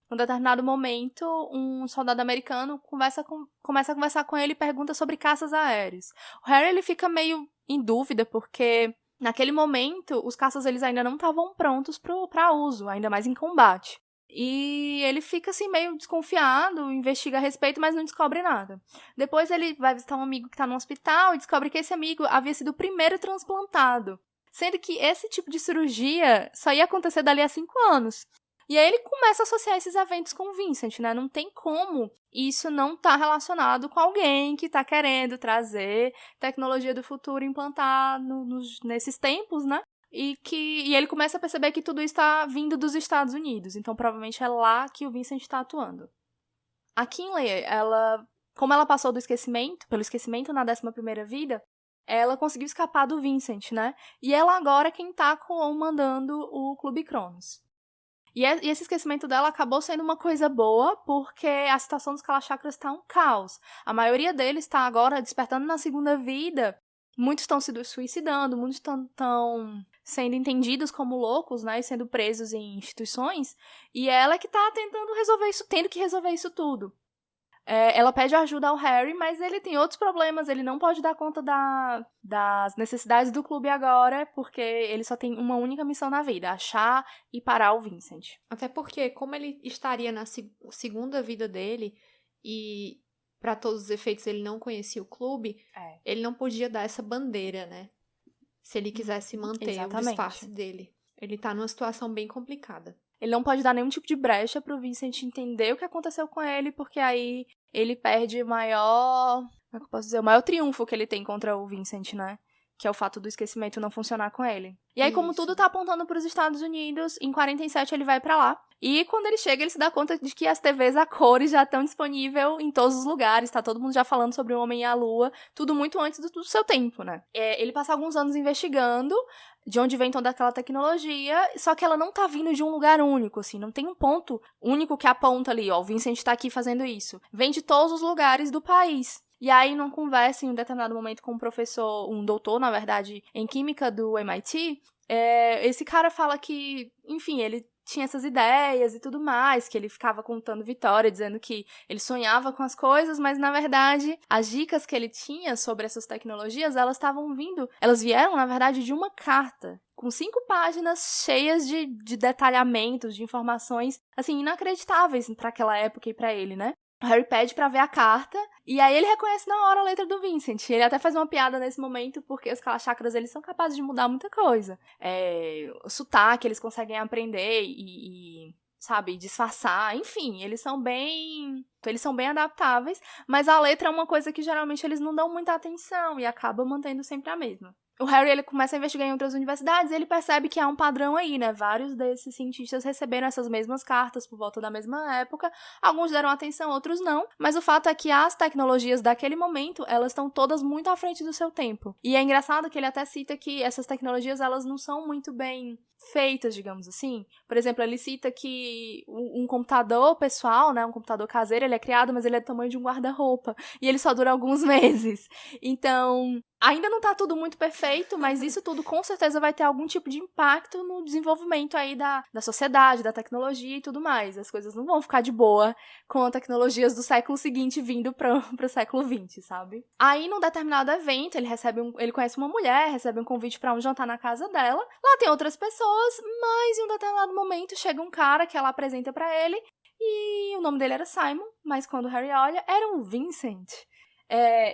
Num determinado momento, um soldado americano começa a conversar com ele e pergunta sobre caças aéreos. O Harry ele fica meio em dúvida, porque naquele momento os caças eles ainda não estavam prontos para uso, ainda mais em combate. E ele fica assim meio desconfiado, investiga a respeito, mas não descobre nada. Depois ele vai visitar um amigo que está no hospital e descobre que esse amigo havia sido o primeiro transplantado. Sendo que esse tipo de cirurgia só ia acontecer dali a 5 anos. E aí ele começa a associar esses eventos com o Vincent, né? Não tem como isso não estar relacionado com alguém que está querendo trazer tecnologia do futuro e implantar nesses tempos, né? E ele começa a perceber que tudo isso está vindo dos Estados Unidos. Então, provavelmente é lá que o Vincent está atuando. A Kinley, como ela passou pelo esquecimento na 11ª vida, ela conseguiu escapar do Vincent, né? E ela agora é quem tá comandando o Clube Cronos. E esse esquecimento dela acabou sendo uma coisa boa, porque a situação dos Kalachakras tá um caos. A maioria deles tá agora despertando na segunda vida Muitos estão se suicidando, muitos estão sendo entendidos como loucos, né, e sendo presos em instituições, e ela que tá tentando resolver isso, tendo que resolver isso tudo. Ela pede ajuda ao Harry, mas ele tem outros problemas, ele não pode dar conta das necessidades do clube agora, porque ele só tem uma única missão na vida, achar e parar o Vincent. Até porque, como ele estaria na segunda vida dele, e para todos os efeitos ele não conhecia o clube, ele não podia dar essa bandeira, né? Se ele quisesse manter o disfarce dele. Ele tá numa situação bem complicada. Ele não pode dar nenhum tipo de brecha pro Vincent entender o que aconteceu com ele, porque aí ele perde o maior... Como é que eu posso dizer? O maior triunfo que ele tem contra o Vincent, né? Que é o fato do esquecimento não funcionar com ele. E aí, como tudo tá apontando pros Estados Unidos, em 47 ele vai pra lá. E quando ele chega, ele se dá conta de que as TVs a cores já estão disponíveis em todos os lugares, tá todo mundo já falando sobre o Homem e a Lua, tudo muito antes do seu tempo, né? Ele passa alguns anos investigando de onde vem toda aquela tecnologia, só que ela não tá vindo de um lugar único, assim, não tem um ponto único que aponta ali, ó, o Vincent tá aqui fazendo isso. Vem de todos os lugares do país. E aí, numa conversa, em um determinado momento, com um professor, um doutor, na verdade, em química do MIT, esse cara fala que, enfim, ele tinha essas ideias e tudo mais, que ele ficava contando vitória, dizendo que ele sonhava com as coisas, mas, na verdade, as dicas que ele tinha sobre essas tecnologias, elas vieram, na verdade, de uma carta, com 5 páginas cheias de detalhamentos, de informações, assim, inacreditáveis para aquela época e para ele, né? O Harry pede pra ver a carta, e aí ele reconhece na hora a letra do Vincent. Ele até faz uma piada nesse momento, porque os Kalachakras, eles são capazes de mudar muita coisa. O sotaque, eles conseguem aprender e sabe, disfarçar. Enfim, eles são bem adaptáveis, mas a letra é uma coisa que geralmente eles não dão muita atenção e acabam mantendo sempre a mesma. O Harry, ele começa a investigar em outras universidades e ele percebe que há um padrão aí, né? Vários desses cientistas receberam essas mesmas cartas por volta da mesma época. Alguns deram atenção, outros não. Mas o fato é que as tecnologias daquele momento, elas estão todas muito à frente do seu tempo. E é engraçado que ele até cita que essas tecnologias, elas não são muito bem feitas, digamos assim. Por exemplo, ele cita que um computador pessoal, né, um computador caseiro, ele é criado, mas ele é do tamanho de um guarda-roupa. E ele só dura alguns meses. Então, ainda não tá tudo muito perfeito, mas isso tudo com certeza vai ter algum tipo de impacto no desenvolvimento aí da sociedade, da tecnologia e tudo mais. As coisas não vão ficar de boa com tecnologias do século seguinte vindo pro século XX, sabe? Aí, num determinado evento, ele conhece uma mulher, recebe um convite pra um jantar na casa dela. Lá tem outras pessoas, mas em um determinado momento chega um cara que ela apresenta pra ele e o nome dele era Simon, mas quando o Harry olha, era um Vincent.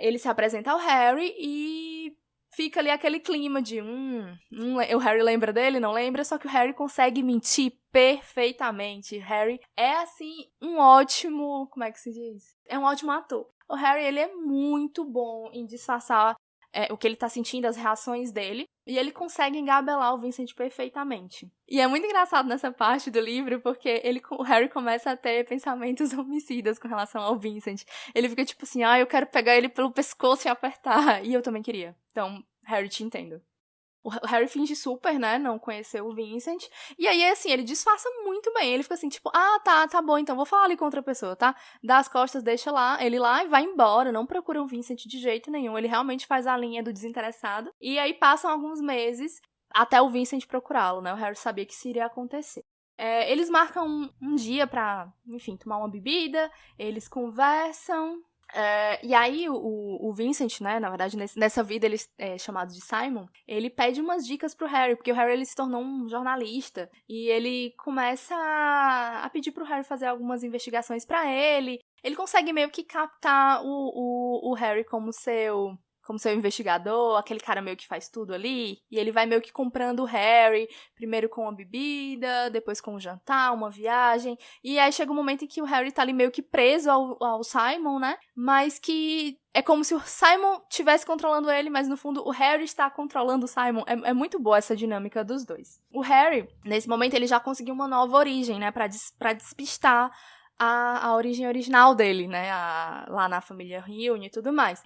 Ele se apresenta ao Harry e fica ali aquele clima de o Harry lembra dele, não lembra, só que o Harry consegue mentir perfeitamente. Harry é, assim, um ótimo, como é que se diz? É um ótimo ator. O Harry, ele é muito bom em disfarçar o que ele tá sentindo, as reações dele, e ele consegue engabelar o Vincent perfeitamente. E é muito engraçado nessa parte do livro, porque o Harry começa a ter pensamentos homicidas com relação ao Vincent. Ele fica tipo assim, eu quero pegar ele pelo pescoço e apertar. E eu também queria. Então, Harry, te entendo. O Harry finge super, né, não conhecer o Vincent. E aí, assim, ele disfarça muito bem. Ele fica assim, tipo, tá bom, então vou falar ali com outra pessoa, tá? Dá as costas, deixa ele lá e vai embora. Não procura o Vincent de jeito nenhum. Ele realmente faz a linha do desinteressado. E aí passam alguns meses até o Vincent procurá-lo, né? O Harry sabia que isso iria acontecer. Eles marcam um dia pra, enfim, tomar uma bebida. Eles conversam. E aí o Vincent, né, na verdade, nessa vida ele é chamado de Simon, ele pede umas dicas pro Harry, porque o Harry ele se tornou um jornalista, e ele começa a pedir pro Harry fazer algumas investigações pra ele. Ele consegue meio que captar o Harry como seu investigador, aquele cara meio que faz tudo ali, e ele vai meio que comprando o Harry, primeiro com uma bebida, depois com um jantar, uma viagem, e aí chega um momento em que o Harry tá ali meio que preso ao Simon, né, mas que é como se o Simon estivesse controlando ele, mas no fundo o Harry está controlando o Simon. É muito boa essa dinâmica dos dois. O Harry, nesse momento, ele já conseguiu uma nova origem, né, pra despistar a origem original dele, né, lá na família Rione e tudo mais.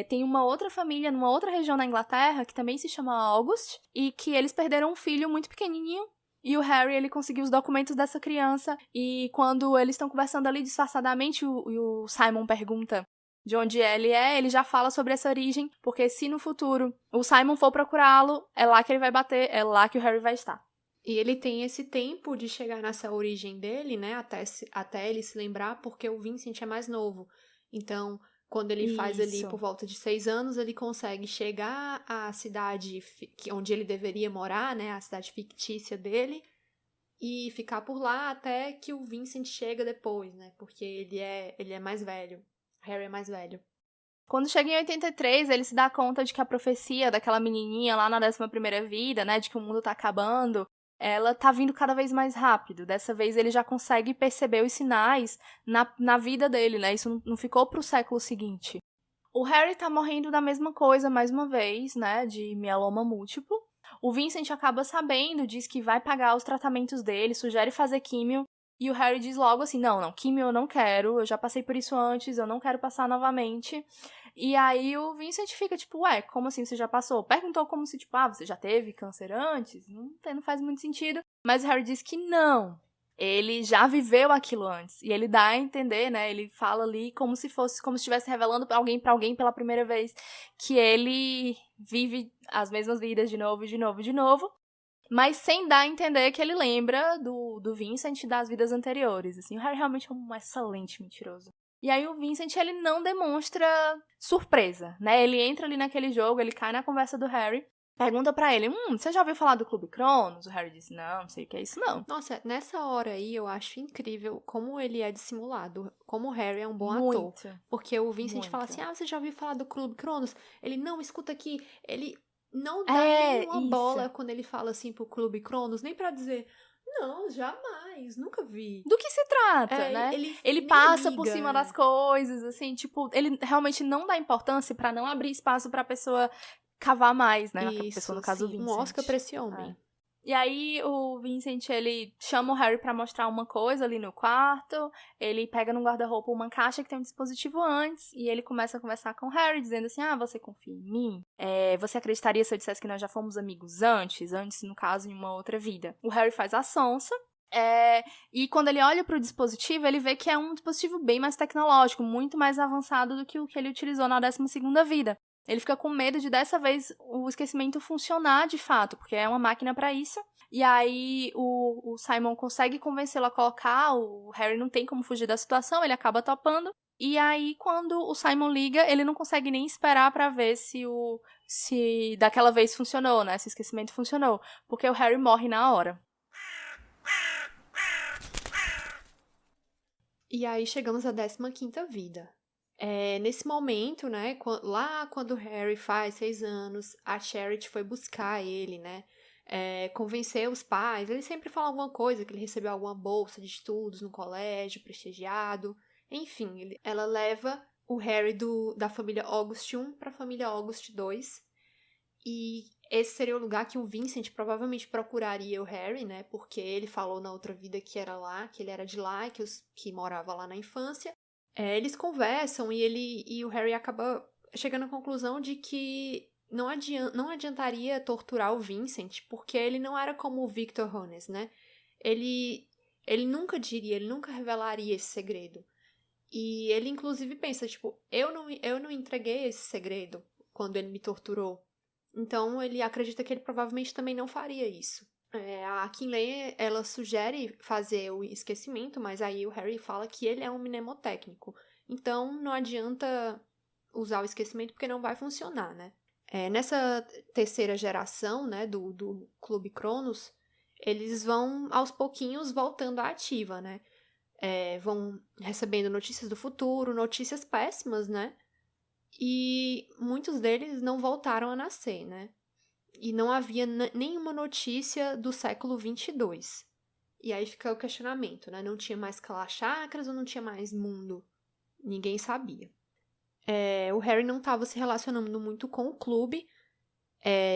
Tem uma outra família, numa outra região da Inglaterra, que também se chama August, e que eles perderam um filho muito pequenininho, e o Harry, ele conseguiu os documentos dessa criança, e quando eles estão conversando ali disfarçadamente, o Simon pergunta de onde ele já fala sobre essa origem, porque se no futuro o Simon for procurá-lo, é lá que ele vai bater, é lá que o Harry vai estar. E ele tem esse tempo de chegar nessa origem dele, né? Até ele se lembrar, porque o Vincent é mais novo. Então, quando ele faz ali por volta de 6 anos, ele consegue chegar à cidade onde ele deveria morar, né? A cidade fictícia dele. E ficar por lá até que o Vincent chega depois, né? Porque ele é mais velho. Harry é mais velho. Quando chega em 83, ele se dá conta de que a profecia daquela menininha lá na 11ª vida, né? De que o mundo tá acabando, ela tá vindo cada vez mais rápido. Dessa vez ele já consegue perceber os sinais na vida dele, né? Isso não ficou pro século seguinte. O Harry tá morrendo da mesma coisa mais uma vez, né? De mieloma múltiplo. O Vincent acaba sabendo, diz que vai pagar os tratamentos dele, sugere fazer químio. E o Harry diz logo assim, não, químio eu não quero, eu já passei por isso antes, eu não quero passar novamente. E aí o Vincent fica tipo, ué, como assim você já passou? Perguntou como se, tipo, você já teve câncer antes? Não faz muito sentido. Mas o Harry diz que não. Ele já viveu aquilo antes. E ele dá a entender, né? Ele fala ali como se estivesse revelando pra alguém pela primeira vez que ele vive as mesmas vidas de novo, de novo, de novo. Mas sem dar a entender que ele lembra do Vincent das vidas anteriores. Assim, o Harry realmente é um excelente mentiroso. E aí o Vincent, ele não demonstra surpresa, né? Ele entra ali naquele jogo, ele cai na conversa do Harry, pergunta pra ele, você já ouviu falar do Clube Cronos? O Harry disse, não sei o que é isso não. Nossa, nessa hora aí eu acho incrível como ele é dissimulado, como o Harry é um bom Muito, ator. Porque o Vincent muito. fala assim, você já ouviu falar do Clube Cronos? Ele, não, escuta aqui, ele não dá nenhuma bola quando ele fala assim pro Clube Cronos, nem pra dizer, não, jamais, nunca vi. Do que se trata, né? Ele passa por cima das coisas, assim, tipo, ele realmente não dá importância pra não abrir espaço pra pessoa cavar mais, né? Isso, a pessoa, no caso, o Vincent. Um Oscar pra esse homem. E aí o Vincent, ele chama o Harry pra mostrar uma coisa ali no quarto, ele pega no guarda-roupa uma caixa que tem um dispositivo antes, e ele começa a conversar com o Harry, dizendo assim, você confia em mim? Você acreditaria se eu dissesse que nós já fomos amigos antes, no caso, em uma outra vida? O Harry faz a sonsa, e quando ele olha pro dispositivo, ele vê que é um dispositivo bem mais tecnológico, muito mais avançado do que o que ele utilizou na 12ª vida. Ele fica com medo de, dessa vez, o esquecimento funcionar de fato, porque é uma máquina pra isso. E aí o Simon consegue convencê-lo a colocar, o Harry não tem como fugir da situação, ele acaba topando. E aí, quando o Simon liga, ele não consegue nem esperar pra ver se daquela vez funcionou, né? Se o esquecimento funcionou. Porque o Harry morre na hora. E aí chegamos à 15ª vida. Nesse momento, né, lá quando o Harry faz 6 anos, a Charity foi buscar ele, né, convencer os pais, ele sempre fala alguma coisa, que ele recebeu alguma bolsa de estudos no colégio, prestigiado, enfim, ela leva o Harry da família August I para a família August II, e esse seria o lugar que o Vincent provavelmente procuraria o Harry, né, porque ele falou na outra vida que era lá, que ele era de lá, que morava lá na infância. Eles conversam e o Harry acaba chegando à conclusão de que não adiantaria torturar o Vincent, porque ele não era como o Victor Hornes, né? Ele nunca diria, ele nunca revelaria esse segredo. E ele, inclusive, pensa, tipo, eu não entreguei esse segredo quando ele me torturou. Então, ele acredita que ele provavelmente também não faria isso. A Kinley, ela sugere fazer o esquecimento, mas aí o Harry fala que ele é um mnemotécnico. Então, não adianta usar o esquecimento porque não vai funcionar, né? Nessa terceira geração, né, do Clube Cronos, eles vão, aos pouquinhos, voltando à ativa, né? Vão recebendo notícias do futuro, notícias péssimas, né? E muitos deles não voltaram a nascer, né? E não havia nenhuma notícia do século 22. E aí fica o questionamento, né? Não tinha mais Kalachakras ou não tinha mais mundo? Ninguém sabia. O Harry não estava se relacionando muito com o clube,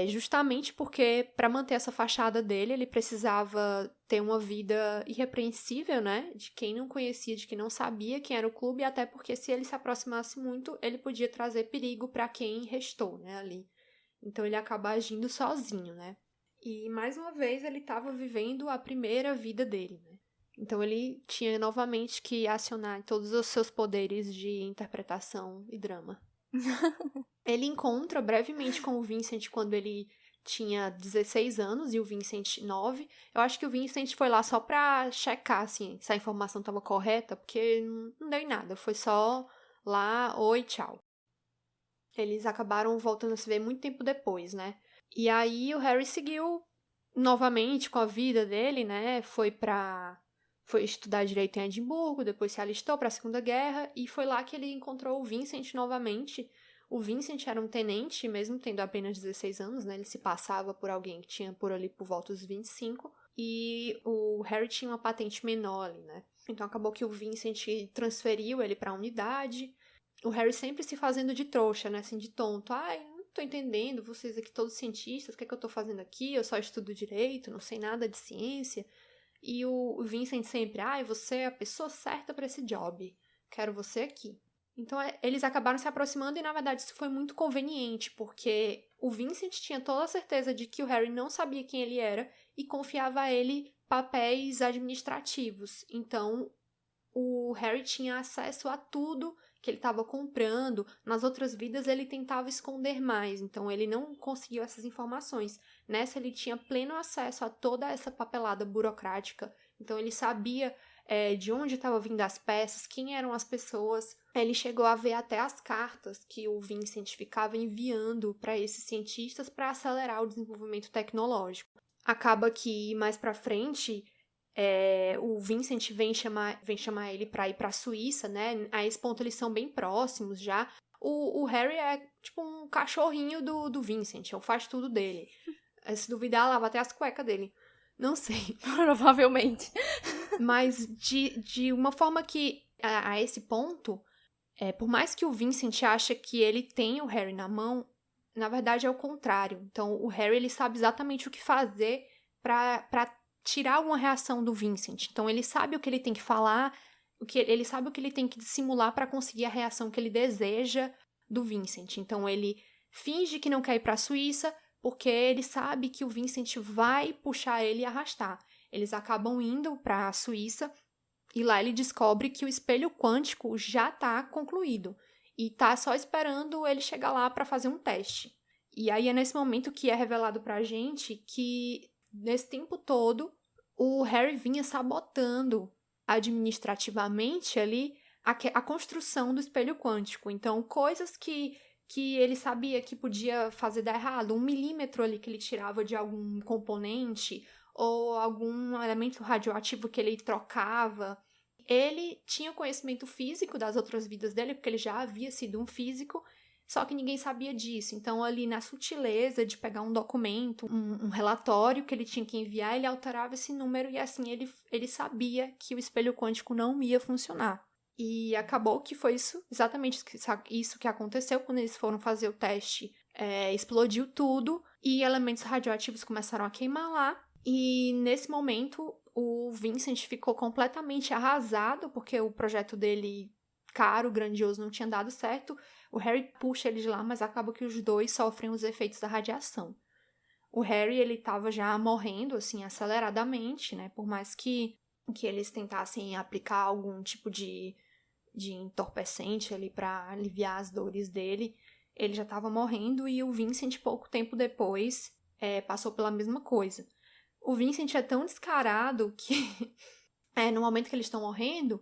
justamente porque, para manter essa fachada dele, ele precisava ter uma vida irrepreensível, né? De quem não conhecia, de quem não sabia quem era o clube, até porque se ele se aproximasse muito, ele podia trazer perigo para quem restou, né? Ali. Então, ele acaba agindo sozinho, né? E, mais uma vez, ele estava vivendo a primeira vida dele, né? Então ele tinha novamente que acionar todos os seus poderes de interpretação e drama. Ele encontra brevemente com o Vincent quando ele tinha 16 anos e o Vincent 9. Eu acho que o Vincent foi lá só pra checar, assim, se a informação estava correta, porque não deu em nada. Foi só lá, oi, tchau. Eles acabaram voltando a se ver muito tempo depois, né? E aí o Harry seguiu novamente com a vida dele, né? Foi estudar direito em Edimburgo, depois se alistou para a Segunda Guerra e foi lá que ele encontrou o Vincent novamente. O Vincent era um tenente, mesmo tendo apenas 16 anos, né? Ele se passava por alguém que tinha por ali por volta dos 25. E o Harry tinha uma patente menor ali, né? Então acabou que o Vincent transferiu ele para a unidade. O Harry sempre se fazendo de trouxa, né? Assim, de tonto. Ai, não tô entendendo, vocês aqui todos cientistas, o que é que eu tô fazendo aqui? Eu só estudo direito, não sei nada de ciência. E o Vincent sempre, você é a pessoa certa para esse job. Quero você aqui. Então, eles acabaram se aproximando e, na verdade, isso foi muito conveniente, porque o Vincent tinha toda a certeza de que o Harry não sabia quem ele era e confiava a ele papéis administrativos. Então, o Harry tinha acesso a tudo que ele estava comprando. Nas outras vidas, ele tentava esconder mais, então ele não conseguiu essas informações. Nessa, ele tinha pleno acesso a toda essa papelada burocrática, então ele sabia de onde estavam vindo as peças, quem eram as pessoas. Ele chegou a ver até as cartas que o Vincent ficava enviando para esses cientistas para acelerar o desenvolvimento tecnológico. Acaba que, mais para frente, o Vincent vem chamar ele para ir para a Suíça, né? A esse ponto eles são bem próximos já. O Harry é tipo um cachorrinho do Vincent, faz tudo dele. Se duvidar, lava até as cuecas dele. Não sei. Provavelmente. Mas de uma forma que, a esse ponto, por mais que o Vincent ache que ele tem o Harry na mão, na verdade é o contrário. Então, o Harry ele sabe exatamente o que fazer para tirar alguma reação do Vincent. Então, ele sabe o que ele tem que falar, ele sabe o que ele tem que dissimular para conseguir a reação que ele deseja do Vincent. Então, ele finge que não quer ir para a Suíça, porque ele sabe que o Vincent vai puxar ele e arrastar. Eles acabam indo para a Suíça e lá ele descobre que o espelho quântico já está concluído e está só esperando ele chegar lá para fazer um teste. E aí é nesse momento que é revelado para a gente que, nesse tempo todo, o Harry vinha sabotando administrativamente ali a construção do espelho quântico. Então, coisas que ele sabia que podia fazer dar errado, 1 milímetro ali que ele tirava de algum componente ou algum elemento radioativo que ele trocava. Ele tinha conhecimento físico das outras vidas dele, porque ele já havia sido um físico, só que ninguém sabia disso. Então, ali na sutileza de pegar um documento, um relatório que ele tinha que enviar, ele alterava esse número e assim ele sabia que o espelho quântico não ia funcionar. E acabou que foi exatamente isso que aconteceu quando eles foram fazer o teste. Explodiu tudo e elementos radioativos começaram a queimar lá. E nesse momento, o Vincent ficou completamente arrasado, porque o projeto dele, caro, grandioso, não tinha dado certo. O Harry puxa ele de lá, mas acaba que os dois sofrem os efeitos da radiação. O Harry, ele estava já morrendo, assim, aceleradamente, né? Por mais que eles tentassem aplicar algum tipo de entorpecente ali para aliviar as dores dele, ele já estava morrendo e o Vincent, pouco tempo depois, passou pela mesma coisa. O Vincent é tão descarado que, no momento que eles estão morrendo,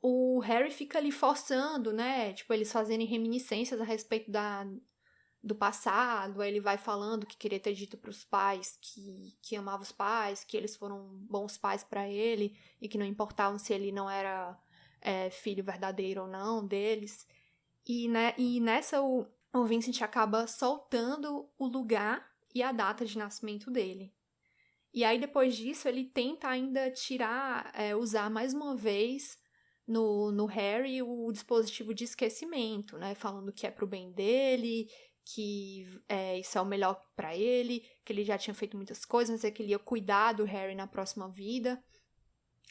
o Harry fica ali forçando, né? Tipo, eles fazerem reminiscências a respeito do passado. Aí ele vai falando que queria ter dito para os pais que amava os pais, que eles foram bons pais para ele e que não importavam se ele não era filho verdadeiro ou não deles. E nessa o Vincent acaba soltando o lugar e a data de nascimento dele. E aí, depois disso, ele tenta ainda usar mais uma vez no Harry o dispositivo de esquecimento, né? Falando que é pro bem dele, que isso é o melhor para ele, que ele já tinha feito muitas coisas, mas que ele ia cuidar do Harry na próxima vida.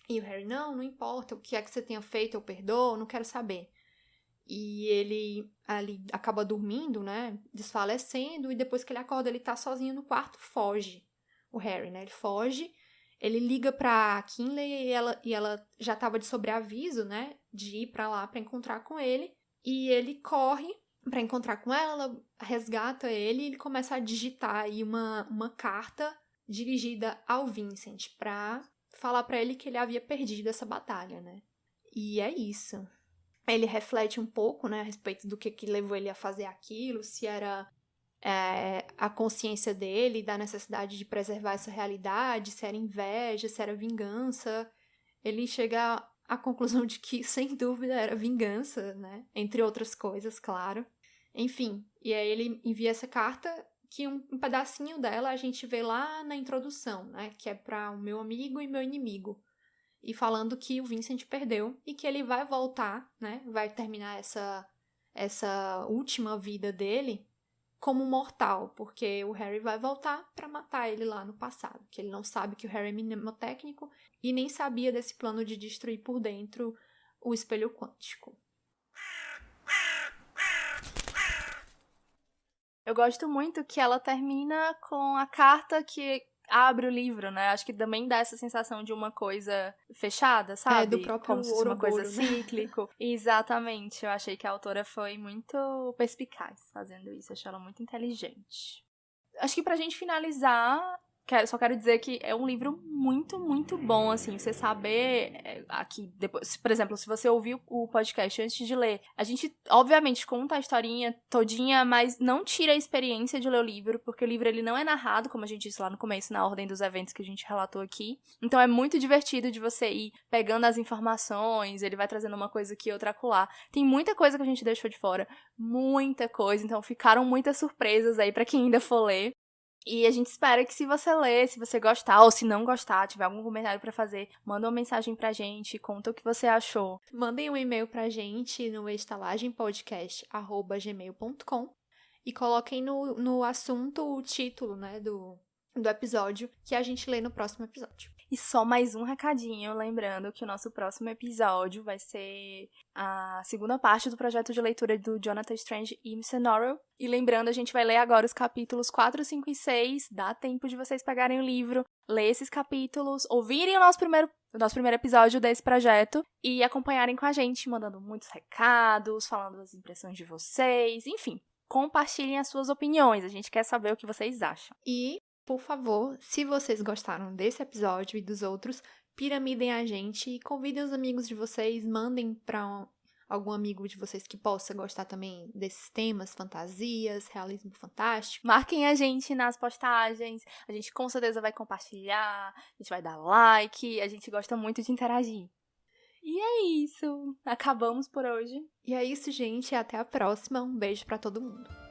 E o Harry, não importa, o que é que você tenha feito, eu perdoo, não quero saber. E ele ali acaba dormindo, né? Desfalecendo, e depois que ele acorda, ele tá sozinho no quarto, foge. O Harry, né? Ele foge Ele liga pra Kinley e ela já tava de sobreaviso, né? De ir pra lá pra encontrar com ele. E ele corre pra encontrar com ela resgata ele e ele começa a digitar aí uma carta dirigida ao Vincent pra falar pra ele que ele havia perdido essa batalha, né? E é isso. Ele reflete um pouco, né, a respeito do que levou ele a fazer aquilo, se era a consciência dele, da necessidade de preservar essa realidade, se era inveja, se era vingança. Ele chega à conclusão de que, sem dúvida, era vingança, né? Entre outras coisas, claro. Enfim, e aí ele envia essa carta, que um pedacinho dela a gente vê lá na introdução, né? Que é para o meu amigo e meu inimigo. E falando que o Vincent perdeu e que ele vai voltar, né? Vai terminar essa última vida dele como mortal, porque o Harry vai voltar para matar ele lá no passado, que ele não sabe que o Harry é mnemotécnico e nem sabia desse plano de destruir por dentro o espelho quântico. Eu gosto muito que ela termina com a carta que abre o livro, né? Acho que também dá essa sensação de uma coisa fechada, sabe? Do próprio como se fosse uma coisa Ouroboro, cíclico. Exatamente. Eu achei que a autora foi muito perspicaz fazendo isso. Achei ela muito inteligente. Acho que pra gente finalizar, só quero dizer que é um livro muito, muito bom, assim, você saber aqui, depois, por exemplo, se você ouviu o podcast antes de ler, a gente, obviamente, conta a historinha todinha, mas não tira a experiência de ler o livro, porque o livro, ele não é narrado, como a gente disse lá no começo, na ordem dos eventos que a gente relatou aqui, então é muito divertido de você ir pegando as informações, ele vai trazendo uma coisa aqui, outra acolá. Tem muita coisa que a gente deixou de fora, muita coisa, então ficaram muitas surpresas aí pra quem ainda for ler. E a gente espera que se você ler, se você gostar ou se não gostar, tiver algum comentário pra fazer, manda uma mensagem pra gente, conta o que você achou. Mandem um e-mail pra gente no estalagempodcast@gmail.com e coloquem no assunto o título, né, do episódio que a gente lê no próximo episódio. E só mais um recadinho, lembrando que o nosso próximo episódio vai ser a segunda parte do projeto de leitura do Jonathan Strange e Mr. Norrell. E lembrando, a gente vai ler agora os capítulos 4, 5 e 6. Dá tempo de vocês pegarem o livro, ler esses capítulos, ouvirem o nosso primeiro episódio desse projeto e acompanharem com a gente, mandando muitos recados, falando as impressões de vocês, enfim. Compartilhem as suas opiniões, a gente quer saber o que vocês acham. E, por favor, se vocês gostaram desse episódio e dos outros, piramidem a gente e convidem os amigos de vocês, mandem para algum amigo de vocês que possa gostar também desses temas, fantasias, realismo fantástico. Marquem a gente nas postagens, a gente com certeza vai compartilhar, a gente vai dar like, a gente gosta muito de interagir. E é isso, acabamos por hoje. E é isso, gente, até a próxima, um beijo para todo mundo.